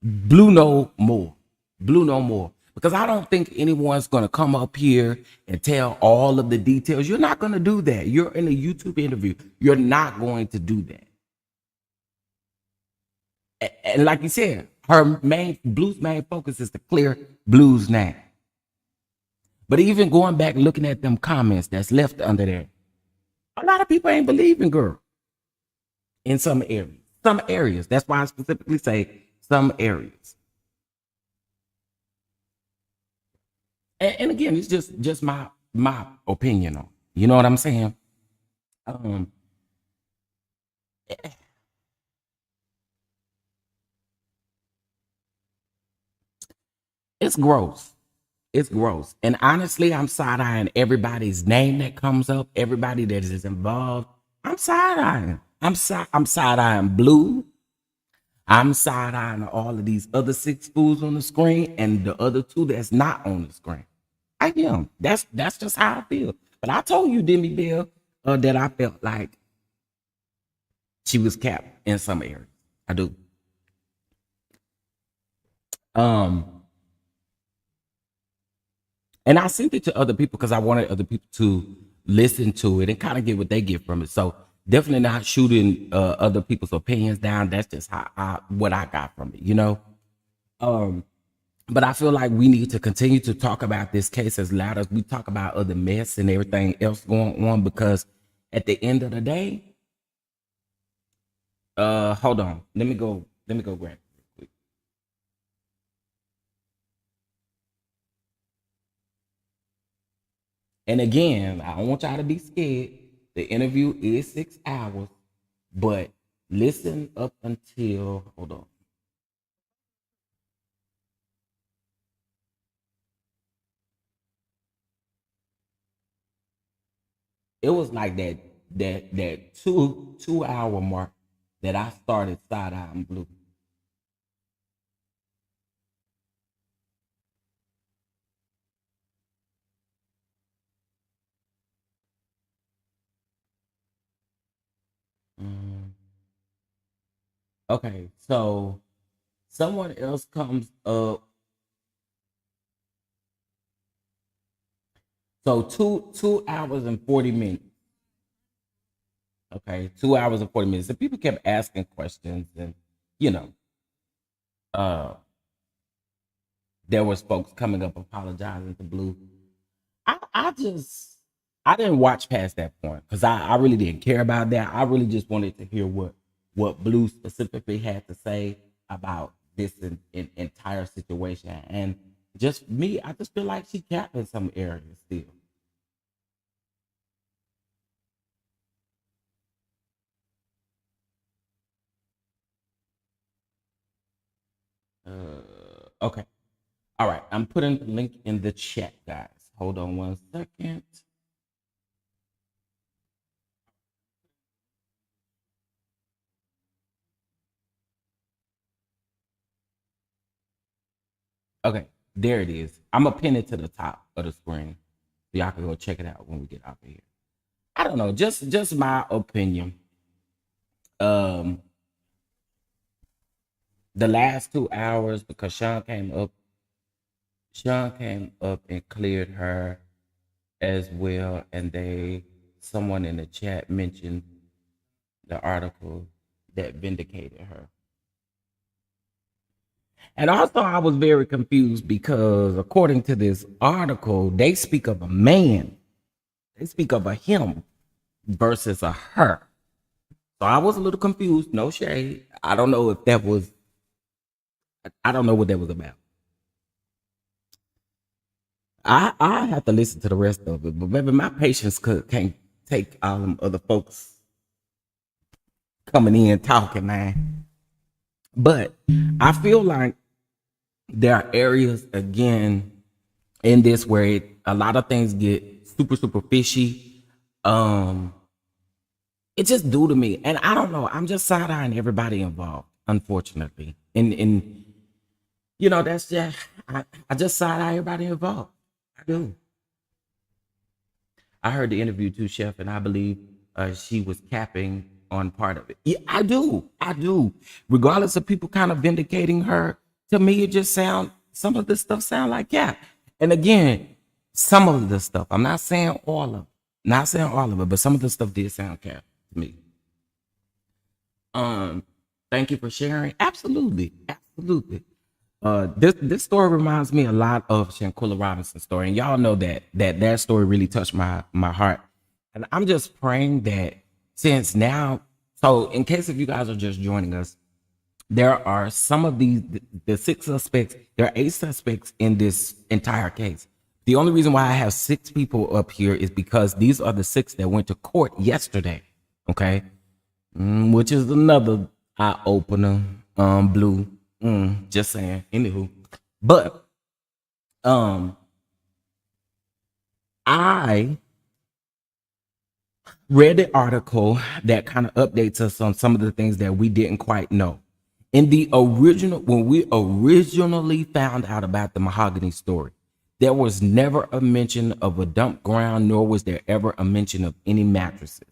Blue no more. Blue no more. Because I don't think anyone's gonna come up here and tell all of the details. You're not gonna do that. You're in a YouTube interview. You're not going to do that. And like you said, Blue's main focus is to clear Blue's name. But even going back looking at them comments that's left under there, a lot of people ain't believing girl in some areas. Some areas. That's why I specifically say some areas. And again, it's just my opinion on it. You know what I'm saying? It's gross. It's gross. And honestly, I'm side-eyeing everybody's name that comes up, everybody that is involved. I'm side-eyeing. I'm side-eyeing Blue. I'm side-eyeing all of these other 6 fools on the screen and the other 2 that's not on the screen. I am. That's just how I feel. But I told you, Demi Bell, that I felt like she was capped in some areas. I do. And I sent it to other people because I wanted other people to listen to it and kind of get what they get from it. So definitely not shooting other people's opinions down. That's just what I got from it, you know. But I feel like we need to continue to talk about this case as loud as we talk about other mess and everything else going on, because at the end of the day, hold on. Let me go grab it real quick. And again, I don't want y'all to be scared. The interview is 6 hours, but listen up until, hold on. It was like that 2 hour mark that I started side-eyeing Blue. Okay, so someone else comes up. So 2 hours and 40 minutes. Okay, 2 hours and 40 minutes. And people kept asking questions, and you know, uh, there was folks coming up apologizing to Blue. I didn't watch past that point because I really didn't care about that. I really just wanted to hear what Blue specifically had to say about this entire situation. And just me, I just feel like she capped in some areas still. Okay. All right. I'm putting the link in the chat, guys. Hold on 1 second. Okay, there it is. I'm gonna pin it to the top of the screen so y'all can go check it out when we get out of here. I don't know, just my opinion. Um, the last 2 hours, because Sean came up and cleared her as well, and someone in the chat mentioned the article that vindicated her. And also, I was very confused because according to this article, they speak of a man. They speak of a him versus a her. So I was a little confused. No shade. I don't know what that was about. I have to listen to the rest of it, but maybe my patience can't take all them other folks' coming in talking, man. But I feel like there are areas again in this where a lot of things get super fishy. It just do to me, and I don't know. I'm just side-eyeing everybody involved, unfortunately, and that's just I just side-eye everybody involved. I do. I heard the interview too, Chef, and I believe she was capping on part of it. Yeah, I do. Regardless of people kind of vindicating her, to me, it just some of this stuff sound like cap. And again, some of the stuff, I'm not saying all of it, but some of the stuff did sound cap to me. Thank you for sharing. Absolutely. This story reminds me a lot of Shanquilla Robinson's story, and y'all know that story really touched my heart. And I'm just praying that since now, so in case if you guys are just joining us, there are some of the 6 suspects. There are 8 suspects in this entire case. The only reason why I have 6 people up here is because these are the 6 that went to court yesterday. Okay, which is another eye opener. Blue. Just saying. Anywho, but I read the article that kind of updates us on some of the things that we didn't quite know. In the original, when we originally found out about the Mahogany story, there was never a mention of a dump ground, nor was there ever a mention of any mattresses.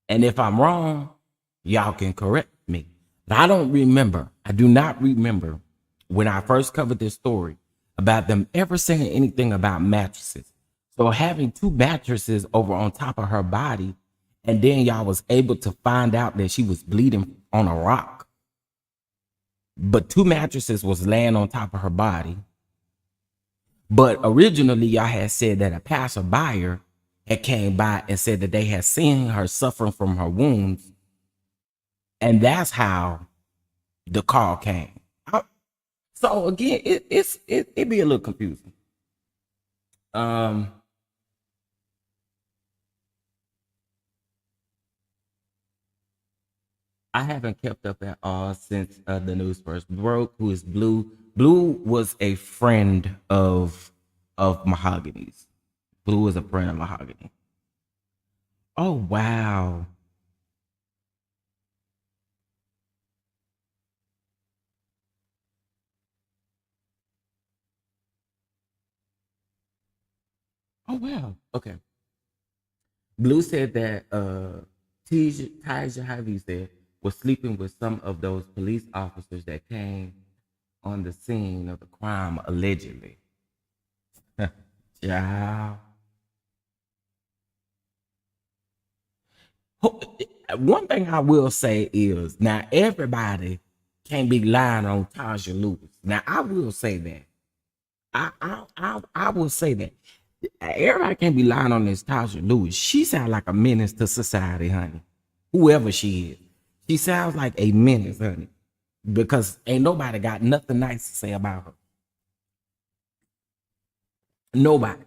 And if I'm wrong, y'all can correct me. But I do not remember when I first covered this story about them ever saying anything about mattresses. So having 2 mattresses over on top of her body, and then y'all was able to find out that she was bleeding on a rock. But 2 mattresses was laying on top of her body. But originally y'all had said that a passerby had came by and said that they had seen her suffering from her wounds. And that's how the call came. So again, it be a little confusing. I haven't kept up at all since the news first broke. Who is Blue? Blue was a friend of Mahogany's. Blue was a friend of Mahogany. Oh wow. Oh wow. Okay. Blue said that Taja, how you said, was sleeping with some of those police officers that came on the scene of the crime allegedly. Yeah. One thing I will say is, now everybody can't be lying on Taja Lewis. Now I will say that. I will say that. Everybody can't be lying on this Taja Lewis. She sounds like a menace to society, honey. Whoever she is. She sounds like a menace, honey. Because ain't nobody got nothing nice to say about her. Nobody.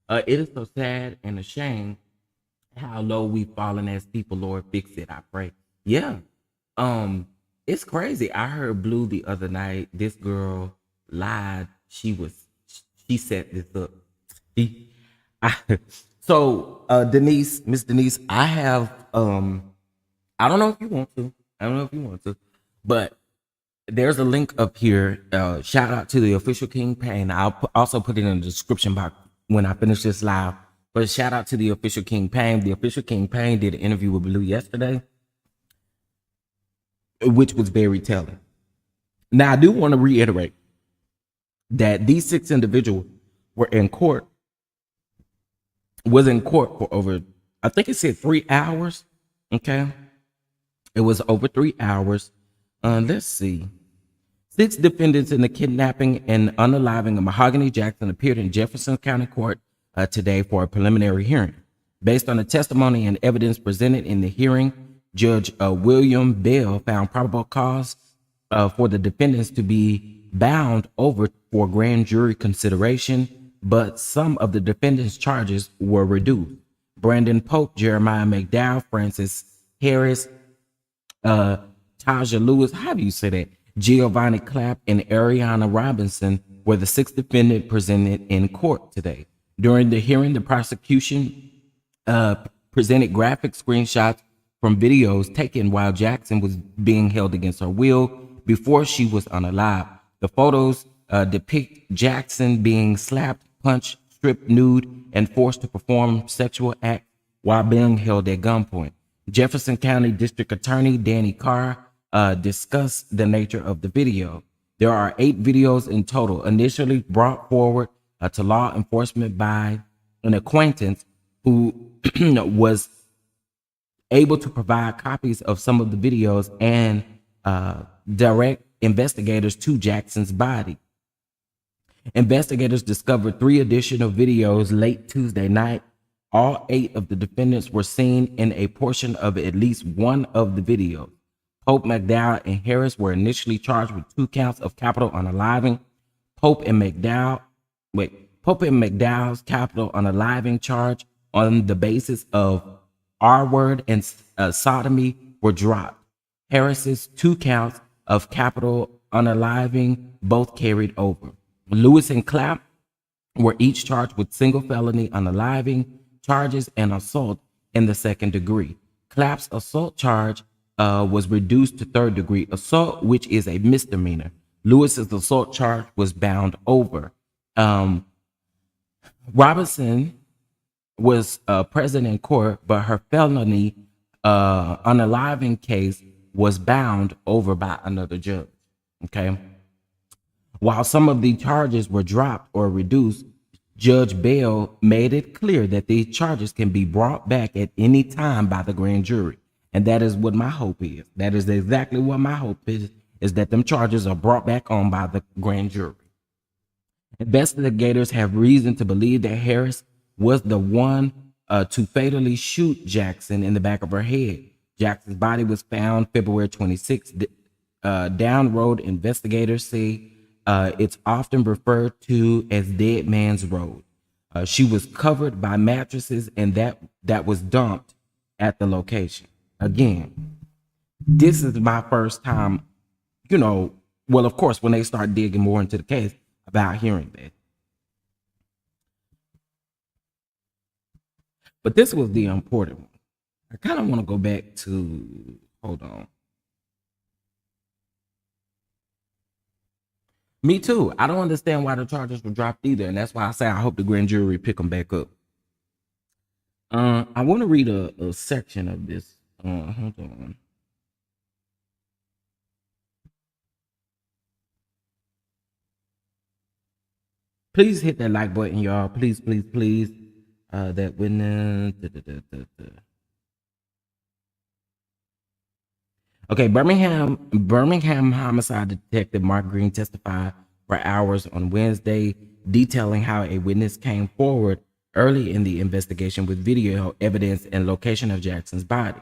It is so sad and a shame how low we've fallen as people. Lord, fix it, I pray. Yeah. It's crazy. I heard Blue the other night. This girl lied. She set this up. So Miss Denise, I have I don't know if you want to, but there's a link up here. Shout out to the official King Payne. I'll also put it in the description box when I finish this live. But shout out to the official King Payne. The official King Payne did an interview with Blue yesterday, which was very telling. Now I do want to reiterate that these 6 individuals was in court for over, I think it said 3 hours. Okay. It was over 3 hours. Let's see. 6 defendants in the kidnapping and unaliving of Mahogany Jackson appeared in Jefferson County Court today for a preliminary hearing. Based on the testimony and evidence presented in the hearing, Judge William Bell found probable cause for the defendants to be bound over for grand jury consideration, but some of the defendants' charges were reduced. Brandon Pope, Jeremiah McDowell, Francis Harris, Taja Lewis, how do you say that? Giovanni Clapp and Ariana Robinson were the sixth defendant presented in court today. During the hearing, the prosecution presented graphic screenshots from videos taken while Jackson was being held against her will before she was unalive. The photos depict Jackson being slapped, punched, stripped nude, and forced to perform sexual acts while being held at gunpoint. Jefferson County District Attorney Danny Carr discussed the nature of the video. There are 8 videos in total, initially brought forward to law enforcement by an acquaintance who was able to provide copies of some of the videos and direct investigators to Jackson's body. Investigators discovered 3 additional videos late Tuesday night. All 8 of the defendants were seen in a portion of at least one of the videos. Pope, McDowell, and Harris were initially charged with 2 counts of capital unaliving. Pope and McDowell's capital unaliving charge on the basis of R-word and sodomy were dropped. Harris's 2 counts of capital unaliving both carried over. Lewis and Clapp were each charged with single felony unaliving charges and assault in the second degree. Clapp's assault charge was reduced to third degree assault, which is a misdemeanor. Lewis's assault charge was bound over. Robinson was present in court, but her felony unaliving case was bound over by another judge. Okay. While some of the charges were dropped or reduced, Judge Bell made it clear that these charges can be brought back at any time by the grand jury. And that is what my hope is. That is exactly what my hope is that them charges are brought back on by the grand jury. Investigators have reason to believe that Harris was the one to fatally shoot Jackson in the back of her head. Jackson's body was found February 26th. Down road, investigators say it's often referred to as Dead Man's Road. She was covered by mattresses, and that was dumped at the location. Again, this is my first time, well, of course, when they start digging more into the case, about hearing that. But this was the important one. I kind of want to go back to, hold on. Me too. I don't understand why the charges were dropped either. And that's why I say I hope the grand jury pick them back up. I want to read a section of this. Hold on. Please hit that like button, y'all. Please, please, please. That witness. Okay, Birmingham homicide detective Mark Green testified for hours on Wednesday, detailing how a witness came forward early in the investigation with video evidence and location of Jackson's body.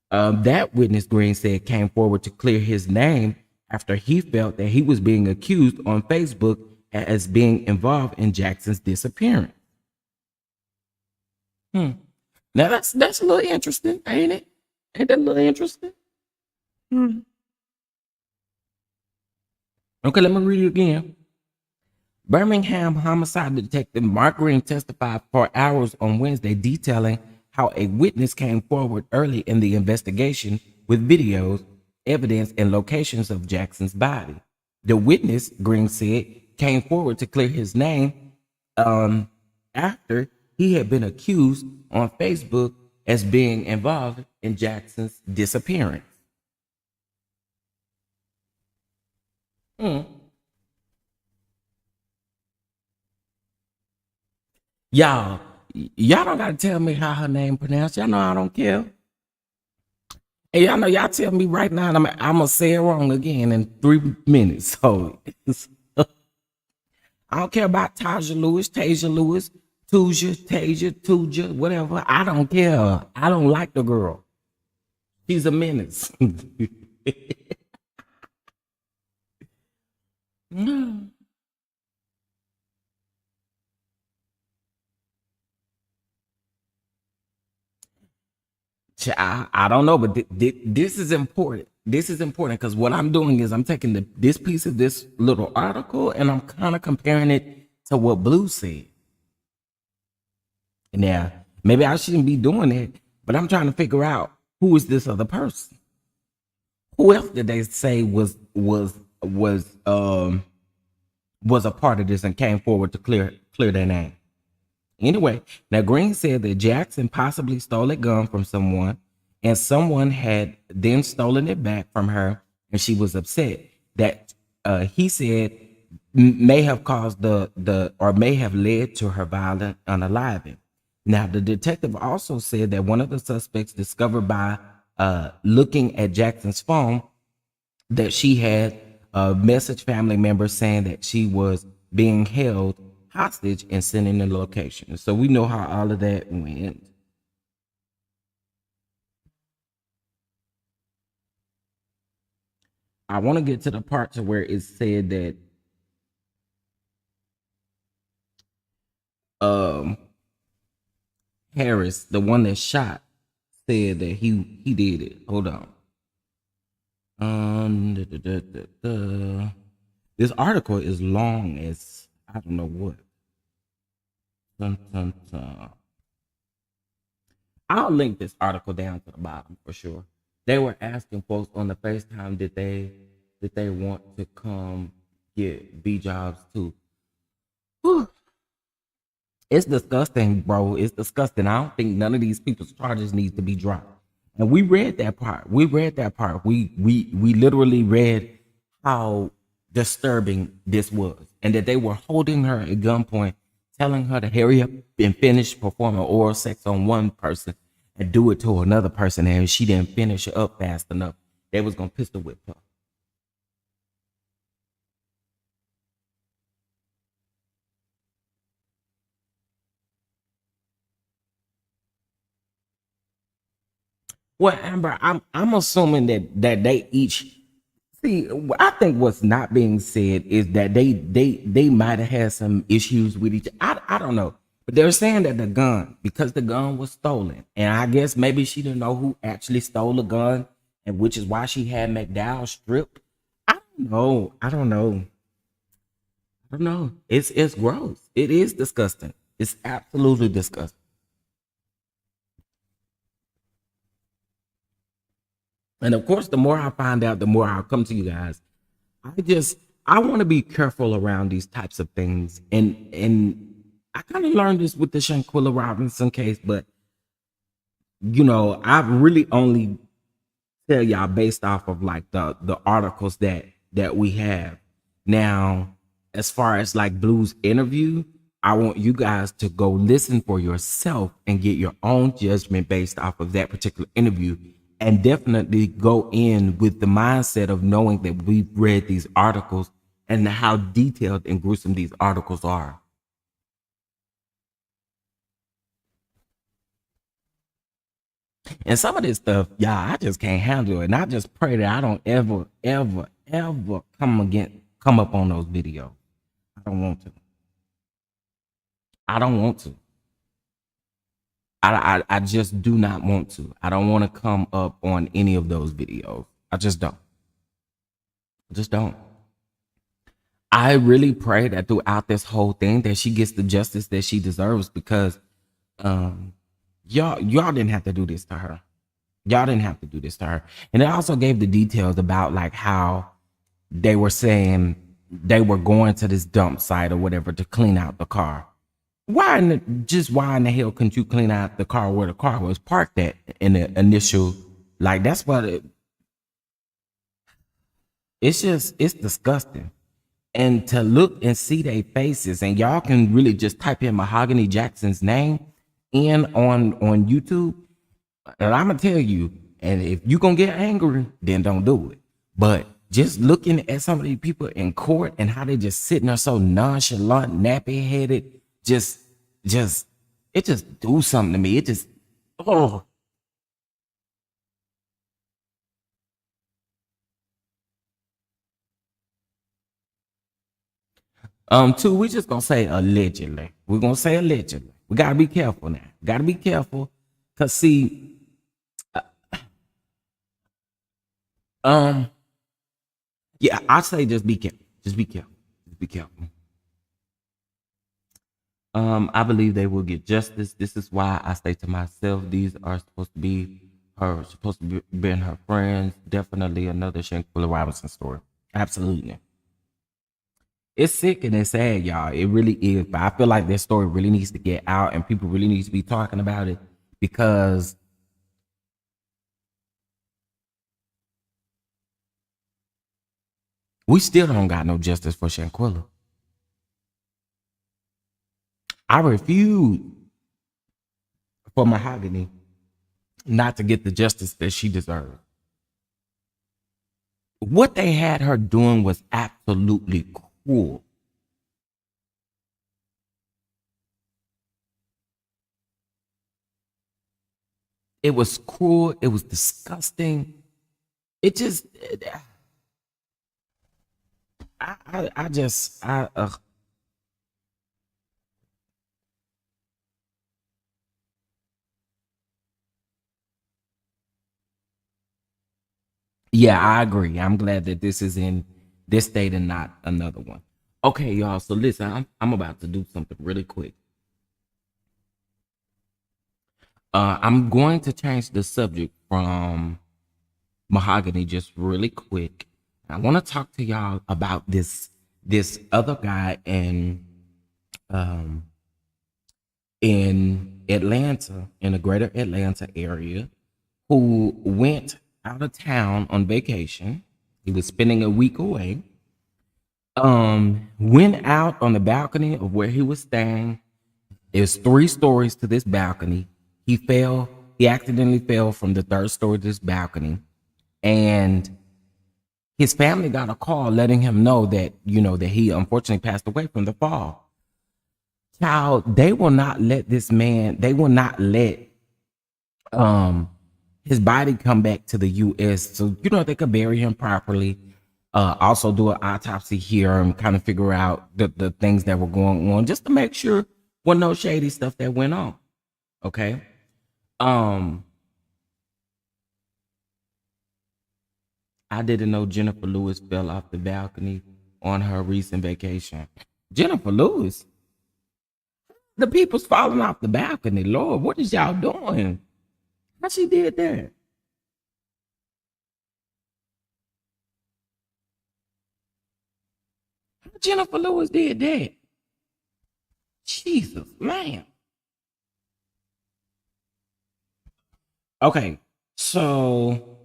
That witness, Green said, came forward to clear his name after he felt that he was being accused on Facebook as being involved in Jackson's disappearance. Now that's a little interesting, ain't it? Ain't that a little interesting? Okay, let me read it again. Birmingham homicide detective Mark Green testified for hours on Wednesday, detailing how a witness came forward early in the investigation with videos, evidence, and locations of Jackson's body. The witness, Green said, came forward to clear his name after he had been accused on Facebook as being involved in Jackson's disappearance. Y'all don't gotta tell me how her name pronounced. Y'all know I don't care. And y'all know y'all tell me right now, I'm gonna say it wrong again in 3 minutes. So I don't care about Taja Lewis, Tuja, whatever. I don't care. I don't like the girl. She's a menace. I don't know, but this is important. This is important because what I'm doing is I'm taking this piece of this little article and I'm kind of comparing it to what Blue said. Now, maybe I shouldn't be doing it, but I'm trying to figure out who is this other person. Who else did they say was a part of this and came forward to clear their name? Anyway, now Green said that Jackson possibly stole a gun from someone, and someone had then stolen it back from her, and she was upset. That he said may have caused or may have led to her violent unaliving. Now, the detective also said that one of the suspects discovered by looking at Jackson's phone that she had messaged family members saying that she was being held hostage and sending the location. So we know how all of that went. I want to get to the part to where it said that Harris, the one that shot, said that he did it. Hold on. This article is long as I don't know what. I'll link this article down to the bottom for sure. They were asking folks on the FaceTime did they want to come get B jobs too. Whew. It's disgusting, bro. It's disgusting. I don't think none of these people's charges need to be dropped. And we read that part. We literally read how disturbing this was, and that they were holding her at gunpoint, telling her to hurry up and finish performing oral sex on one person and do it to another person. And if she didn't finish it up fast enough, they was gonna pistol whip her. Well, Amber, I'm assuming that they each see. I think what's not being said is that they might have had some issues with each. I don't know, but they're saying that because the gun was stolen, and I guess maybe she didn't know who actually stole the gun, and which is why she had McDowell stripped. I don't know. It's gross. It is disgusting. It's absolutely disgusting. And of course, the more I find out, the more I'll come to you guys. I want to be careful around these types of things. And I kind of learned this with the Shanquilla Robinson case, but I really only tell y'all based off of like the articles that we have. Now, as far as like Blue's interview, I want you guys to go listen for yourself and get your own judgment based off of that particular interview. And definitely go in with the mindset of knowing that we've read these articles and how detailed and gruesome these articles are. And some of this stuff, I just can't handle it. And I just pray that I don't ever come up on those videos. I don't want to. I just do not want to. I don't want to come up on any of those videos. I just don't. I really pray that throughout this whole thing that she gets the justice that she deserves, because y'all didn't have to do this to her. And it also gave the details about like how they were saying they were going to this dump site or whatever to clean out the car. Why in the hell couldn't you clean out the car where the car was parked at in the initial, like, that's what it's disgusting. And to look and see their faces, and y'all can really just type in Mahogany Jackson's name in on YouTube. And I'm gonna tell you, and if you gonna get angry, then don't do it. But just looking at some of these people in court and how they just sitting there so nonchalant, nappy headed, it just do something to me. It just, oh. Two, we just gonna say allegedly. We're gonna say allegedly. We gotta be careful now. Cause see, Um, yeah, I say just be careful. Just be careful. Just be careful. I believe they will get justice. This is why I say to myself, these are supposed to be being her friends. Definitely another Shanquilla Robinson story. Absolutely. It's sick and it's sad, y'all. It really is. But I feel like this story really needs to get out and people really need to be talking about it because we still don't got no justice for Shanquilla. I refuse for Mahogany not to get the justice that she deserves. What they had her doing was absolutely cruel. It was cruel. It was disgusting. It just, I just, yeah, I agree. I'm glad that this is in this state and not another one. Okay, y'all. So listen, I'm about to do something really quick. I'm going to change the subject from Mahogany just really quick. I want to talk to y'all about this other guy um in Atlanta, in the greater Atlanta area, who went out of town on vacation. He was spending a week away. Went out on the balcony of where he was staying. There's 3 stories to this balcony. He accidentally fell from the 3rd story to this balcony. And his family got a call letting him know that, that he unfortunately passed away from the fall. Child, they will not let his body come back to the US. So, they could bury him properly. Also do an autopsy here and kind of figure out the things that were going on just to make sure was no shady stuff that went on. Okay. I didn't know Jennifer Lewis fell off the balcony on her recent vacation. Jennifer Lewis? The people's falling off the balcony. Lord, what is y'all doing? How she did that? How Jennifer Lewis did that? Jesus, man. Okay, so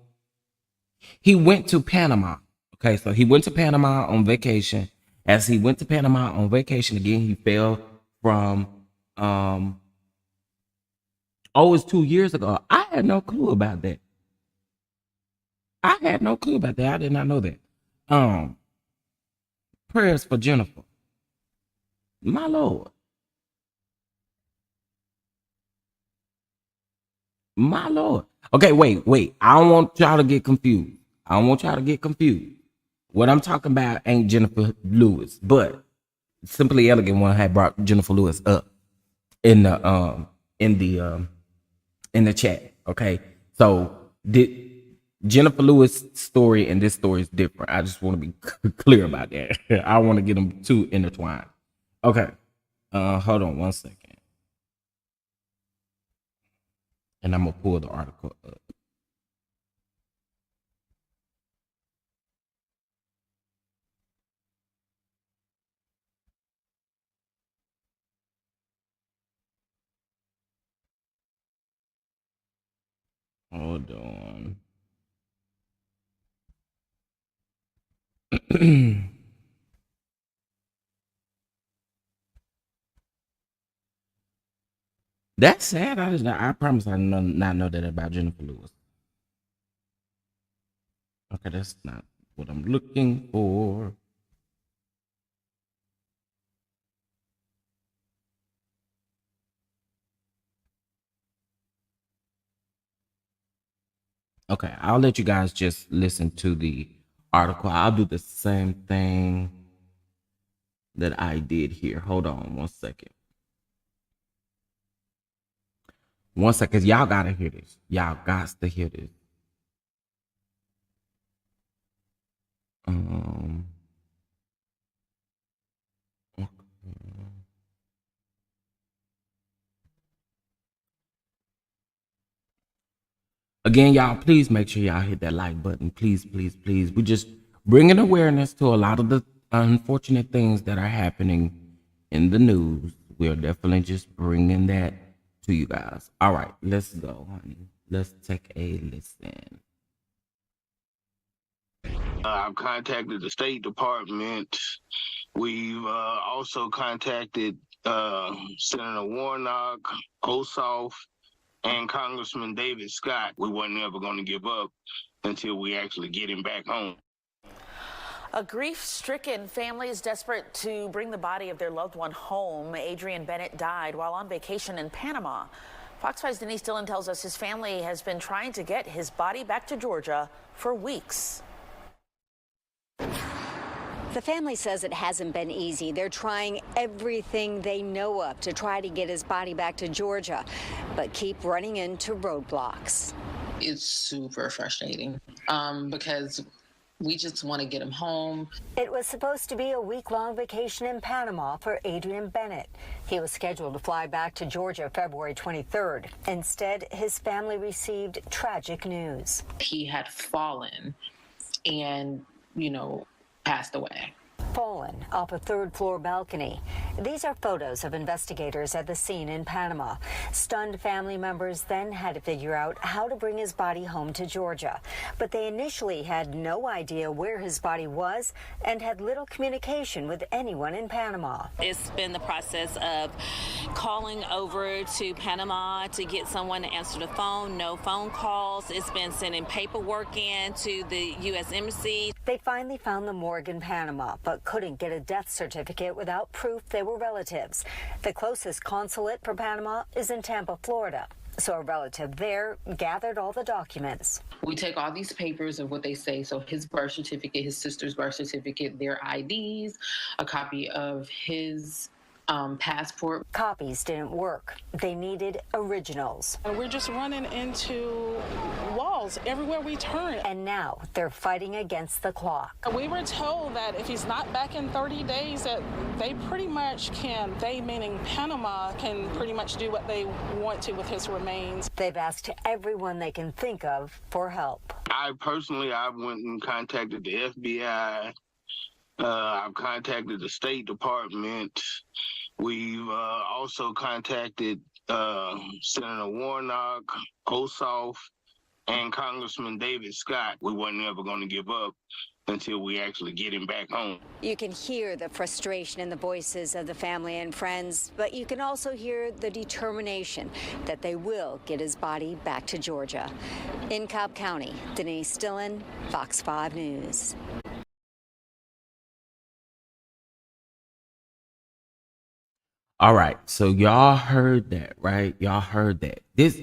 he went to Panama. Okay, so he went to Panama on vacation. As he went to Panama on vacation again, he fell from it's 2 years ago. I had no clue about that. I had no clue about that. I did not know that. Prayers for Jennifer. My Lord. My Lord. Okay, wait. I don't want y'all to get confused. What I'm talking about ain't Jennifer Lewis, but Simply Elegant one had brought Jennifer Lewis up in the chat. Okay, so did Jennifer Lewis story and this story is different. I just want to be clear about that. I want to get them too intertwined. Okay, hold on one second, and I'm gonna pull the article up. Hold on. That's sad. I promise I did not know that about Jennifer Lewis. Okay, that's not what I'm looking for. Okay, I'll let you guys just listen to the article. I'll do the same thing that I did here. Hold on one second. Y'all gotta hear this. Y'all got to hear this. Um, Again, y'all, please make sure y'all hit that like button. Please, please, please. We just bringing awareness to a lot of the unfortunate things that are happening in the news. We are definitely just bringing that to you guys. All right, let's go, honey. Let's take a listen. I've contacted the State Department. We've also contacted Senator Warnock, Ossoff, and Congressman David Scott. We weren't ever going to give up until we actually get him back home. A grief-stricken family is desperate to bring the body of their loved one home. Adrian Bennett died while on vacation in Panama. Fox 5's Denise Dillon tells us his family has been trying to get his body back to Georgia for weeks. The family says it hasn't been easy. They're trying everything they know of to try to get his body back to Georgia, but keep running into roadblocks. It's super frustrating because we just want to get him home. It was supposed to be a week-long vacation in Panama for Adrian Bennett. He was scheduled to fly back to Georgia February 23rd. Instead, his family received tragic news. He had fallen and, passed away. Fallen off a third-floor balcony. These are photos of investigators at the scene in Panama. Stunned family members then had to figure out how to bring his body home to Georgia. But they initially had no idea where his body was and had little communication with anyone in Panama. It's been the process of calling over to Panama to get someone to answer the phone, no phone calls. It's been sending paperwork in to the U.S. Embassy. They finally found the morgue in Panama, but couldn't get a death certificate without proof they were relatives. The closest consulate for Panama is in Tampa, Florida. So a relative there gathered all the documents. We take all these papers of what they say, so his birth certificate, his sister's birth certificate, their IDs, a copy of his passport. Copies didn't work. They needed originals. We're just running into walls everywhere we turn. And now they're fighting against the clock. We were told that if he's not back in 30 days, that they pretty much can, they meaning Panama, can pretty much do what they want to with his remains. They've asked everyone they can think of for help. I went and contacted the FBI. I've contacted the State Department. We've also contacted Senator Warnock, Ossoff, and Congressman David Scott. We weren't ever going to give up until we actually get him back home. You can hear the frustration in the voices of the family and friends, but you can also hear the determination that they will get his body back to Georgia. In Cobb County, Denise Dillon, Fox 5 News. All right, so y'all heard that, right? Y'all heard that. This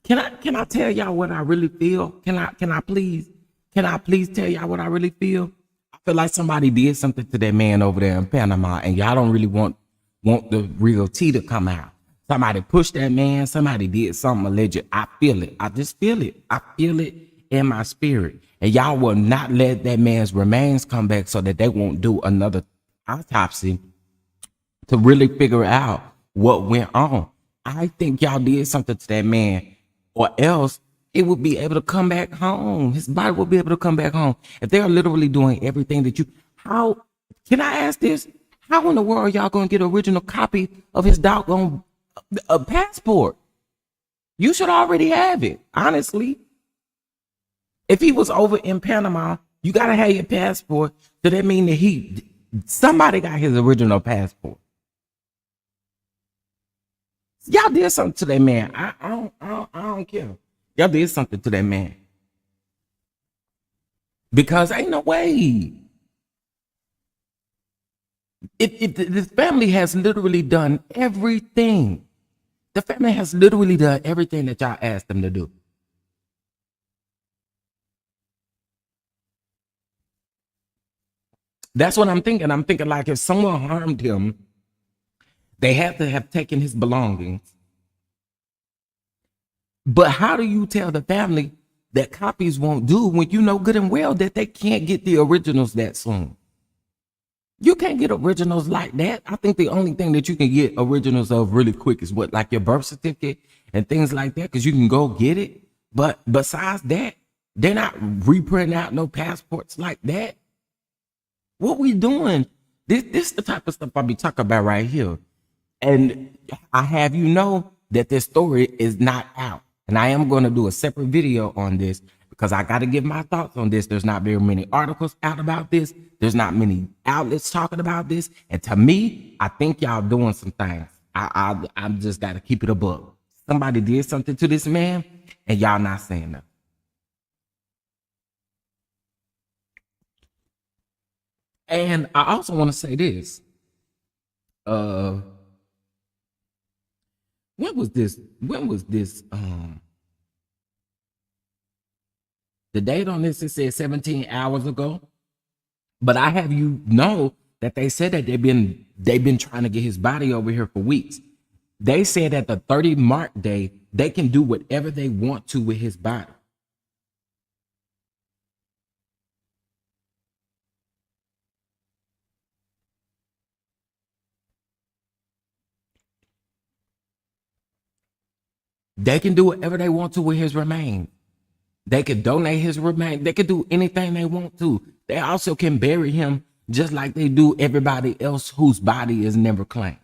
can I tell y'all what I really feel? Can I please tell y'all what I really feel? I feel like somebody did something to that man over there in Panama, and y'all don't really want the real tea to come out. Somebody pushed that man. Somebody did something alleged. I feel it. I just feel it. I feel it in my spirit. And y'all will not let that man's remains come back so that they won't do another autopsy to really figure out what went on. I think y'all did something to that man, or else it would be able to come back home. His body will be able to come back home. If they're literally doing everything that how, can I ask this? How in the world y'all gonna get an original copy of his doggone passport? You should already have it, honestly. If he was over in Panama, you gotta have your passport. So that mean that somebody got his original passport. Y'all did something to that man. I don't care. Y'all did something to that man. Because ain't no way. The family has literally done everything. The family has literally done everything that y'all asked them to do. That's what I'm thinking. I'm thinking like if someone harmed him, they have to have taken his belongings. But how do you tell the family that copies won't do when you know good and well that they can't get the originals that soon. You can't get originals like that. I think the only thing that you can get originals of really quick is what, like your birth certificate and things like that, because you can go get it. But besides that, they're not reprinting out no passports like that. What we doing? This is the type of stuff I be talking about right here. And I have you know that this story is not out. And I am going to do a separate video on this because I got to give my thoughts on this. There's not very many articles out about this. There's not many outlets talking about this. And to me, I think y'all doing some things. I'm just got to keep it above. Somebody did something to this man and y'all not saying nothing. And I also want to say this. When was this? The date on this, it said 17 hours ago. But I have you know that they said that they've been trying to get his body over here for weeks. They said at the 30 mark day, they can do whatever they want to with his body. They can do whatever they want to with his remains. They could donate his remains. They could do anything they want to. They also can bury him just like they do everybody else whose body is never claimed.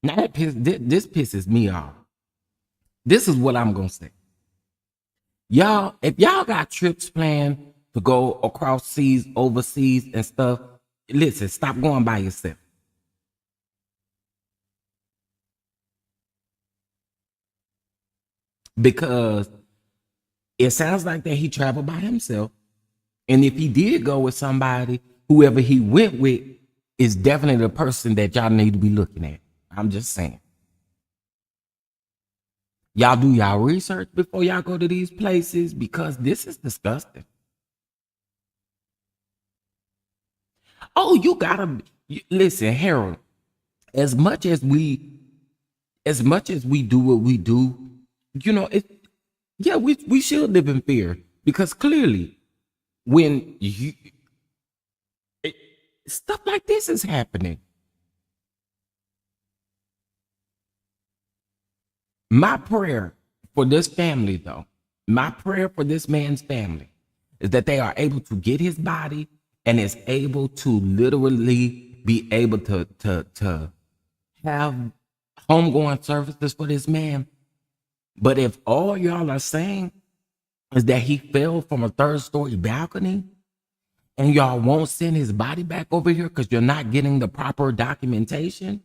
Now this pisses me off. This is what I'm gonna say. Y'all, if y'all got trips planned to go across seas, overseas and stuff, listen, stop going by yourself. Because it sounds like that he traveled by himself. And if he did go with somebody, whoever he went with is definitely the person that y'all need to be looking at. I'm just saying. Y'all do y'all research before y'all go to these places because this is disgusting. Oh, you gotta listen, Harold. As much as we do what we do, you know, we should live in fear because clearly when stuff like this is happening. My prayer for this family, though, my prayer for this man's family is that they are able to get his body and is able to literally be able to have homegoing services for this man. But if all y'all are saying is that he fell from a 3rd-story balcony and y'all won't send his body back over here because you're not getting the proper documentation,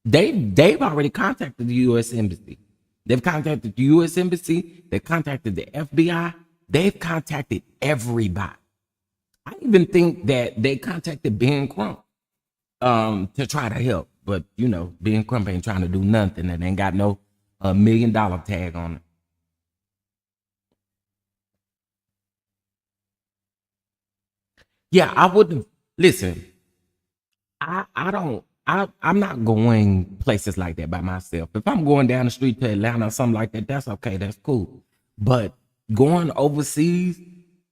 they've already contacted the U.S. Embassy. They've contacted the U.S. Embassy. They've contacted the FBI. They've contacted everybody. I even think that they contacted Ben Crump to try to help. But, you know, Ben Crump ain't trying to do nothing and ain't got no $1 million tag on it. Yeah, I wouldn't. Listen, I'm not going places like that by myself. If I'm going down the street to Atlanta or something like that, that's okay. That's cool. But going overseas,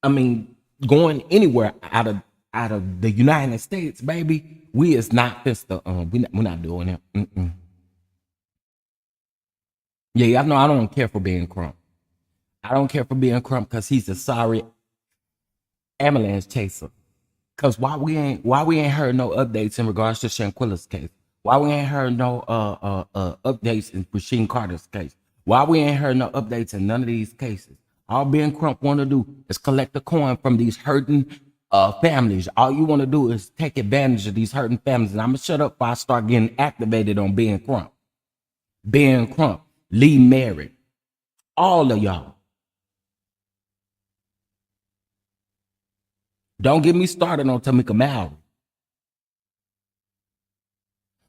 I mean, going anywhere out of the United States, baby, we is not we're not doing it. Yeah, I know I don't care for being Crump. I don't care for being Crump because he's a sorry ambulance chaser. Cause why we ain't heard no updates in regards to Shanquilla's case? Why we ain't heard no updates in Rasheem Carter's case? Why we ain't heard no updates in none of these cases? All Ben Crump want to do is collect the coin from these hurting families. All you want to do is take advantage of these hurting families. And I'm gonna shut up before I start getting activated on Ben Crump. Ben Crump, Lee Merritt, all of y'all. Don't get me started on Tamika Mallory.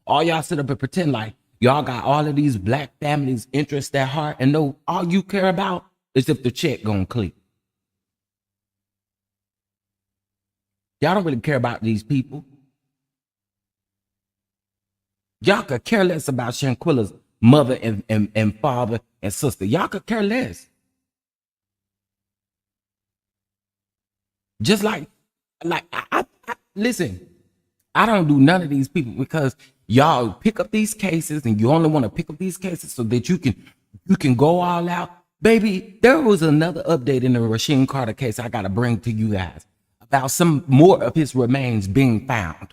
All y'all sit up and pretend like y'all got all of these black families' interests at heart and know all you care about is if the check gonna click. Y'all don't really care about these people. Y'all could care less about Shanquilla's mother and father and sister. Y'all could care less. Just like I listen, I don't do none of these people because y'all pick up these cases and you only want to pick up these cases so that you can go all out. Baby, there was another update in the Rasheen Carter case I got to bring to you guys about some more of his remains being found.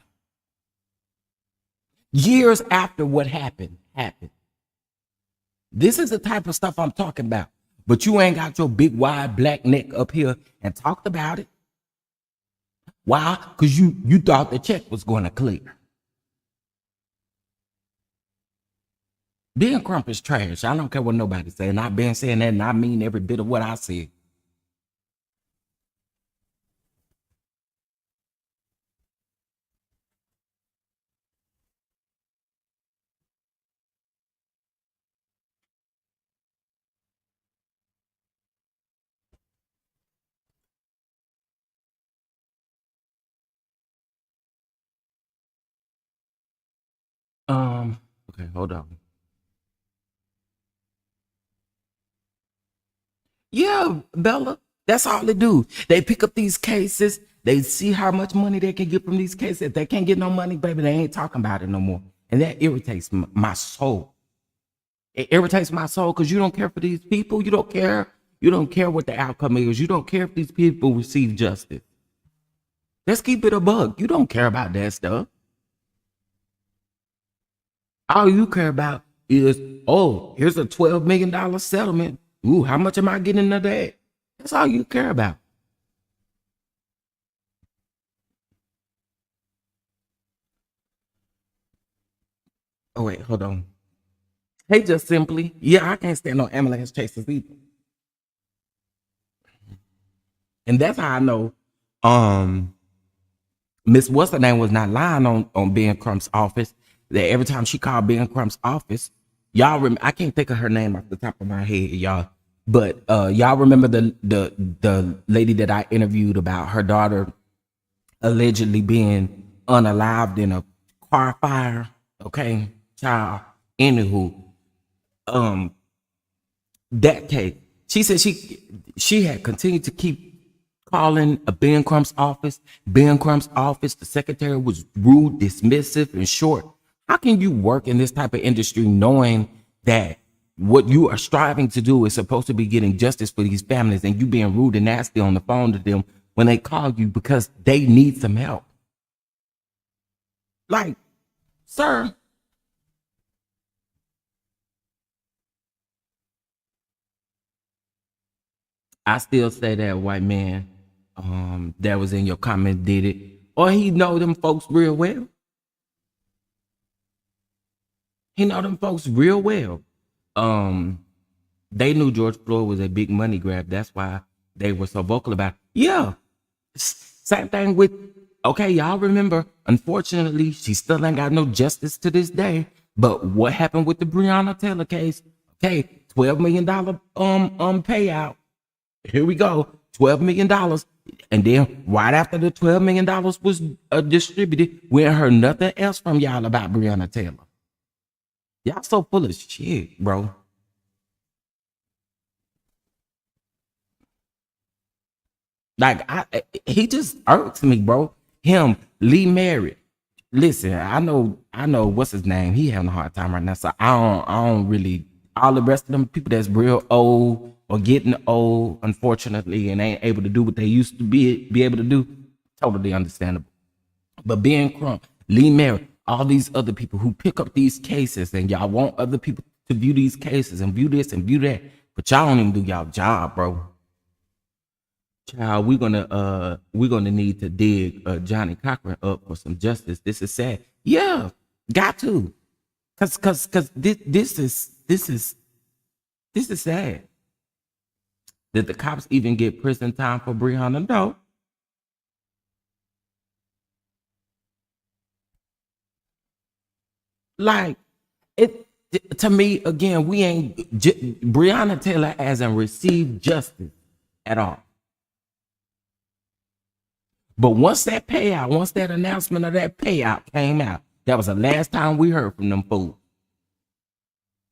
Years after what happened. This is the type of stuff I'm talking about. But you ain't got your big wide black neck up here and talked about it. Why? Because you thought the check was going to clear. Being Crump is trash. I don't care what nobody say. And I've been saying that, and I mean every bit of what I said. Okay, hold on. Yeah, Bella, that's all they do. They pick up these cases. They see how much money they can get from these cases. If they can't get no money, baby, they ain't talking about it no more. And that irritates my soul. It irritates my soul because you don't care for these people. You don't care. You don't care what the outcome is. You don't care if these people receive justice. Let's keep it a bug. You don't care about that stuff. All you care about is, oh, here's a $12 million settlement. Ooh, how much am I getting of that? That's all you care about. Oh, wait, hold on. Hey, just simply, yeah, I can't stand no ambulance chasers either. And that's how I know Miss What's her name was not lying on Ben Crump's office. That every time she called Ben Crump's office, y'all remember, I can't think of her name off the top of my head, y'all. But y'all remember the lady that I interviewed about her daughter allegedly being unalived in a car fire? Okay, child. Anywho, that case, she said she had continued to keep calling Ben Crump's office. Ben Crump's office, the secretary was rude, dismissive, and short. How can you work in this type of industry knowing that what you are striving to do is supposed to be getting justice for these families and you being rude and nasty on the phone to them when they call you because they need some help? Like, sir. I still say that white man that was in your comment did it, or he know them folks real well. He know them folks real well. They knew George Floyd was a big money grab. That's why they were so vocal about it. Yeah. Same thing with, okay, y'all remember, unfortunately, she still ain't got no justice to this day. But what happened with the Breonna Taylor case? Okay, $12 million payout. Here we go, $12 million. And then right after the $12 million was distributed, we ain't heard nothing else from y'all about Breonna Taylor. Y'all so full of shit, bro. Like, he just irks me, bro. Him, Lee Merritt. Listen, I know what's his name. He having a hard time right now. So I don't really, all the rest of them people that's real old or getting old, unfortunately, and ain't able to do what they used to be able to do, totally understandable. But Ben Crump, Lee Merritt, all these other people who pick up these cases, and y'all want other people to view these cases and view this and view that, but y'all don't even do y'all job, bro. Child, we're gonna need to dig Johnny Cochran up for some justice. This is sad. Yeah, got to, cause this is sad. Did the cops even get prison time for Breonna? No. Like, it to me, again, we ain't Breonna Taylor hasn't received justice at all. But once that announcement of that payout came out, that was the last time we heard from them fools.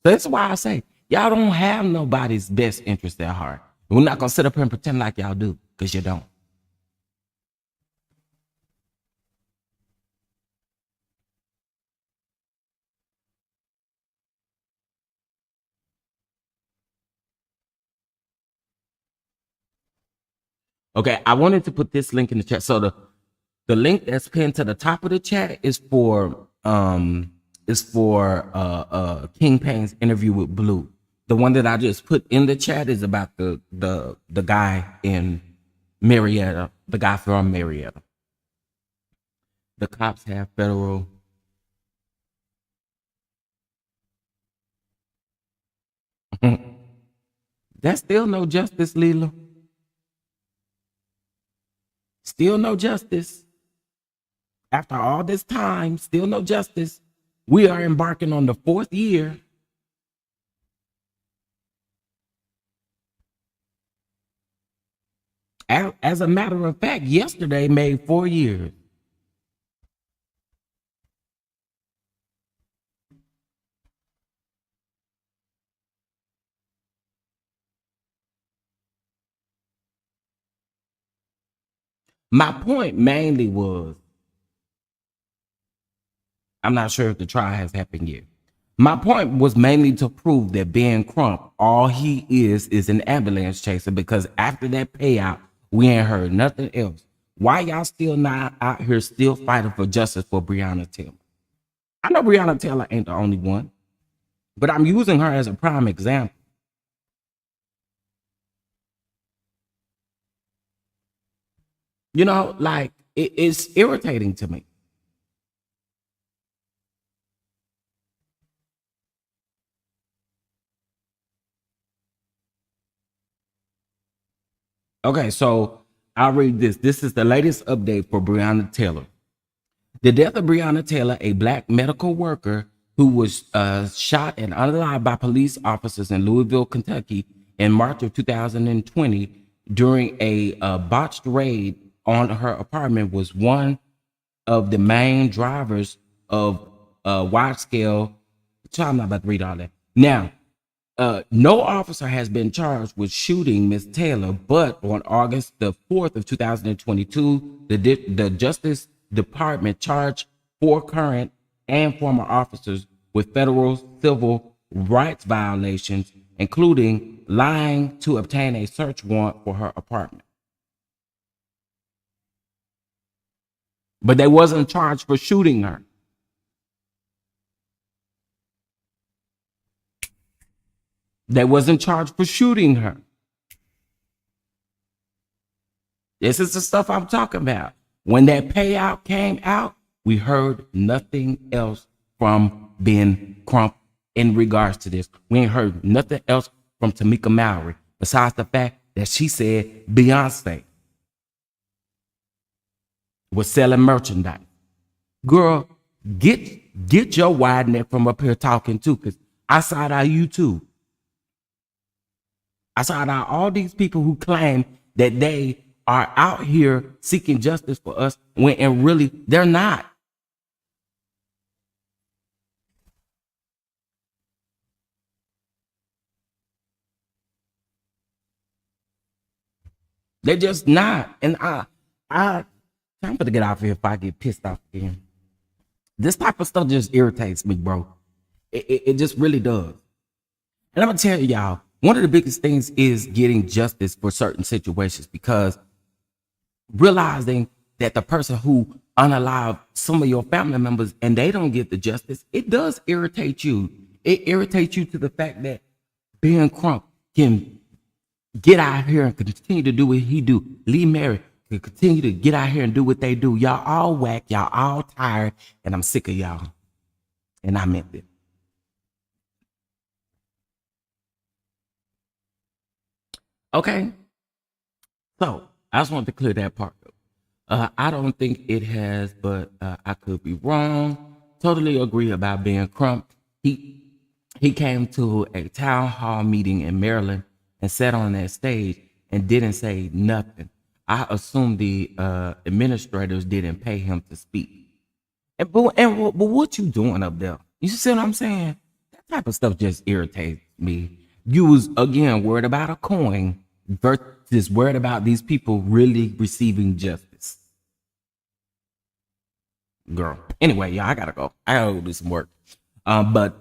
So that's why I say y'all don't have nobody's best interest at heart. We're not gonna sit up here and pretend like y'all do, because you don't. Okay, I wanted to put this link in the chat. So the link that's pinned to the top of the chat is for King Payne's interview with Blue. The one that I just put in the chat is about the guy in Marietta, the guy from Marietta. The cops have federal. That's still no justice, Leela. Still no justice. After all this time, still no justice. We are embarking on the 4th year. As a matter of fact, yesterday made 4 years. My point mainly was, I'm not sure if the trial has happened yet. My point was mainly to prove that Ben Crump, all he is an ambulance chaser, because after that payout, we ain't heard nothing else. Why y'all still not out here still fighting for justice for Breonna Taylor? I know Breonna Taylor ain't the only one, but I'm using her as a prime example. You know, like, it's irritating to me. Okay, so I'll read this. This is the latest update for Breonna Taylor. The death of Breonna Taylor, a black medical worker who was shot and unalive by police officers in Louisville, Kentucky in March of 2020 during a botched raid on her apartment, was one of the main drivers of wide-scale. I'm not about to read all that. Now, no officer has been charged with shooting Ms. Taylor, but on August the 4th of 2022, the Justice Department charged 4 current and former officers with federal civil rights violations, including lying to obtain a search warrant for her apartment. But they wasn't charged for shooting her. They wasn't charged for shooting her. This is the stuff I'm talking about. When that payout came out, we heard nothing else from Ben Crump in regards to this. We ain't heard nothing else from Tamika Mallory, besides the fact that she said Beyonce was selling merchandise. Girl, get your wide neck from up here talking too, because I side eye you too. I side eye all these people who claim that they are out here seeking justice for us when and really they're not. They're just not. And I'm gonna get off here if I get pissed off again. This type of stuff just irritates me, bro. It just really does. And I'm gonna tell y'all, one of the biggest things is getting justice for certain situations, because realizing that the person who unalived some of your family members and they don't get the justice, it does irritate you. It irritates you to the fact that Ben Crump can get out here and continue to do what he do. Lee Mary can continue to get out here and do what they do. Y'all all whack, y'all all tired, and I'm sick of y'all. And I meant it. Okay. So I just wanted to clear that part up. I don't think it has, but I could be wrong. Totally agree about Ben Crump. He came to a town hall meeting in Maryland and sat on that stage and didn't say nothing. I assume the administrators didn't pay him to speak. But what you doing up there? You see what I'm saying? type of stuff just irritates me. You was, again, worried about a coin versus worried about these people really receiving justice. Girl. Anyway, y'all, I gotta go. I gotta go do some work. But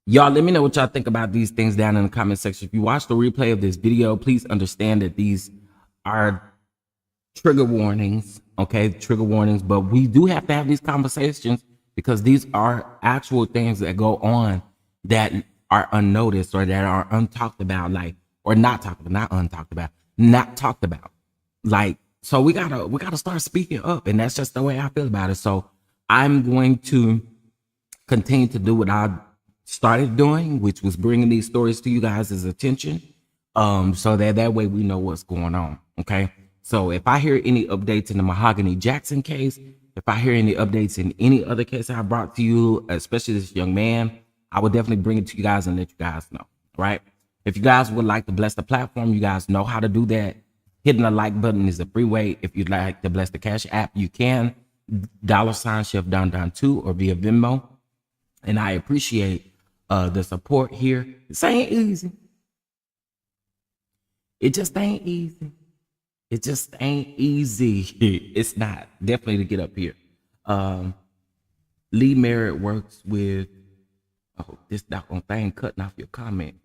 y'all, let me know what y'all think about these things down in the comment section. If you watch the replay of this video, please understand that these are trigger warnings, okay? Trigger warnings, but we do have to have these conversations because these are actual things that go on that are unnoticed or that are untalked about, like, or not talked about, not untalked about, not talked about. Like, so we gotta start speaking up, and that's just the way I feel about it. So I'm going to continue to do what I started doing, which was bringing these stories to you guys' attention, so that way we know what's going on. Okay. So if I hear any updates in the Mahogany Jackson case, if I hear any updates in any other case I brought to you, especially this young man, I will definitely bring it to you guys and let you guys know. Right. If you guys would like to bless the platform, you guys know how to do that. Hitting the like button is a free way. If you'd like to bless the Cash App, you can. $ Chef DonDon2 or via Venmo. And I appreciate the support here. This ain't easy. It just ain't easy. It just ain't easy. It's not. Definitely to get up here. Lee Merritt works with, oh, this doggone thing cutting off your comment.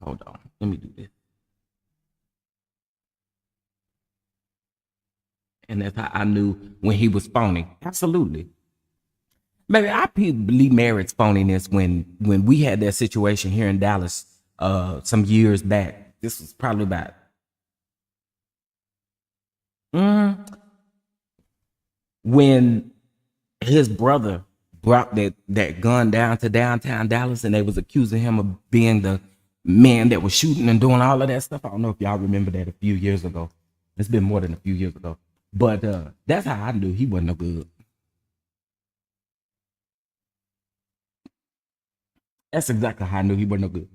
Hold on. Let me do this. And that's how I knew when he was phony. Absolutely. Maybe I peeped Lee Merritt's phoniness when we had that situation here in Dallas some years back. This was probably about when his brother brought that gun down to downtown Dallas, and they was accusing him of being the man that was shooting and doing all of that stuff. I don't know if y'all remember that a few years ago. It's been more than a few years ago. But that's how I knew he wasn't no good. That's exactly how I knew he wasn't no good.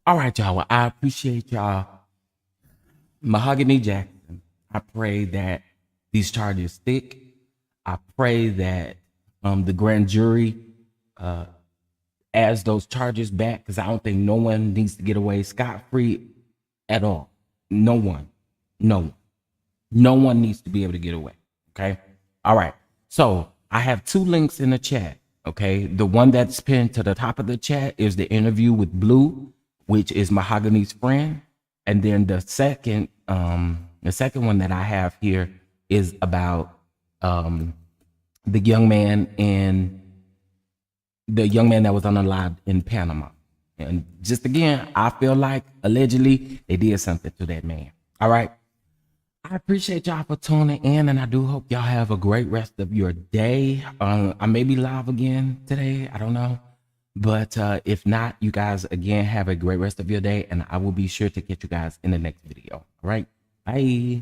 All right, y'all. Well, I appreciate y'all. Mahogany Jackson, I pray that these charges stick. I pray that the grand jury adds those charges back, because I don't think no one needs to get away scot-free at all. No one. No one. No one needs to be able to get away. Okay. All right. So I have 2 links in the chat. Okay. The one that's pinned to the top of the chat is the interview with Blue, which is Mahogany's friend. And then the second one that I have here is about the young man that was unalived in Panama. And just again, I feel like allegedly they did something to that man. All right. I appreciate y'all for tuning in, and I do hope y'all have a great rest of your day. I may be live again today. I don't know. But if not, you guys, again, have a great rest of your day, and I will be sure to catch you guys in the next video. All right. Bye.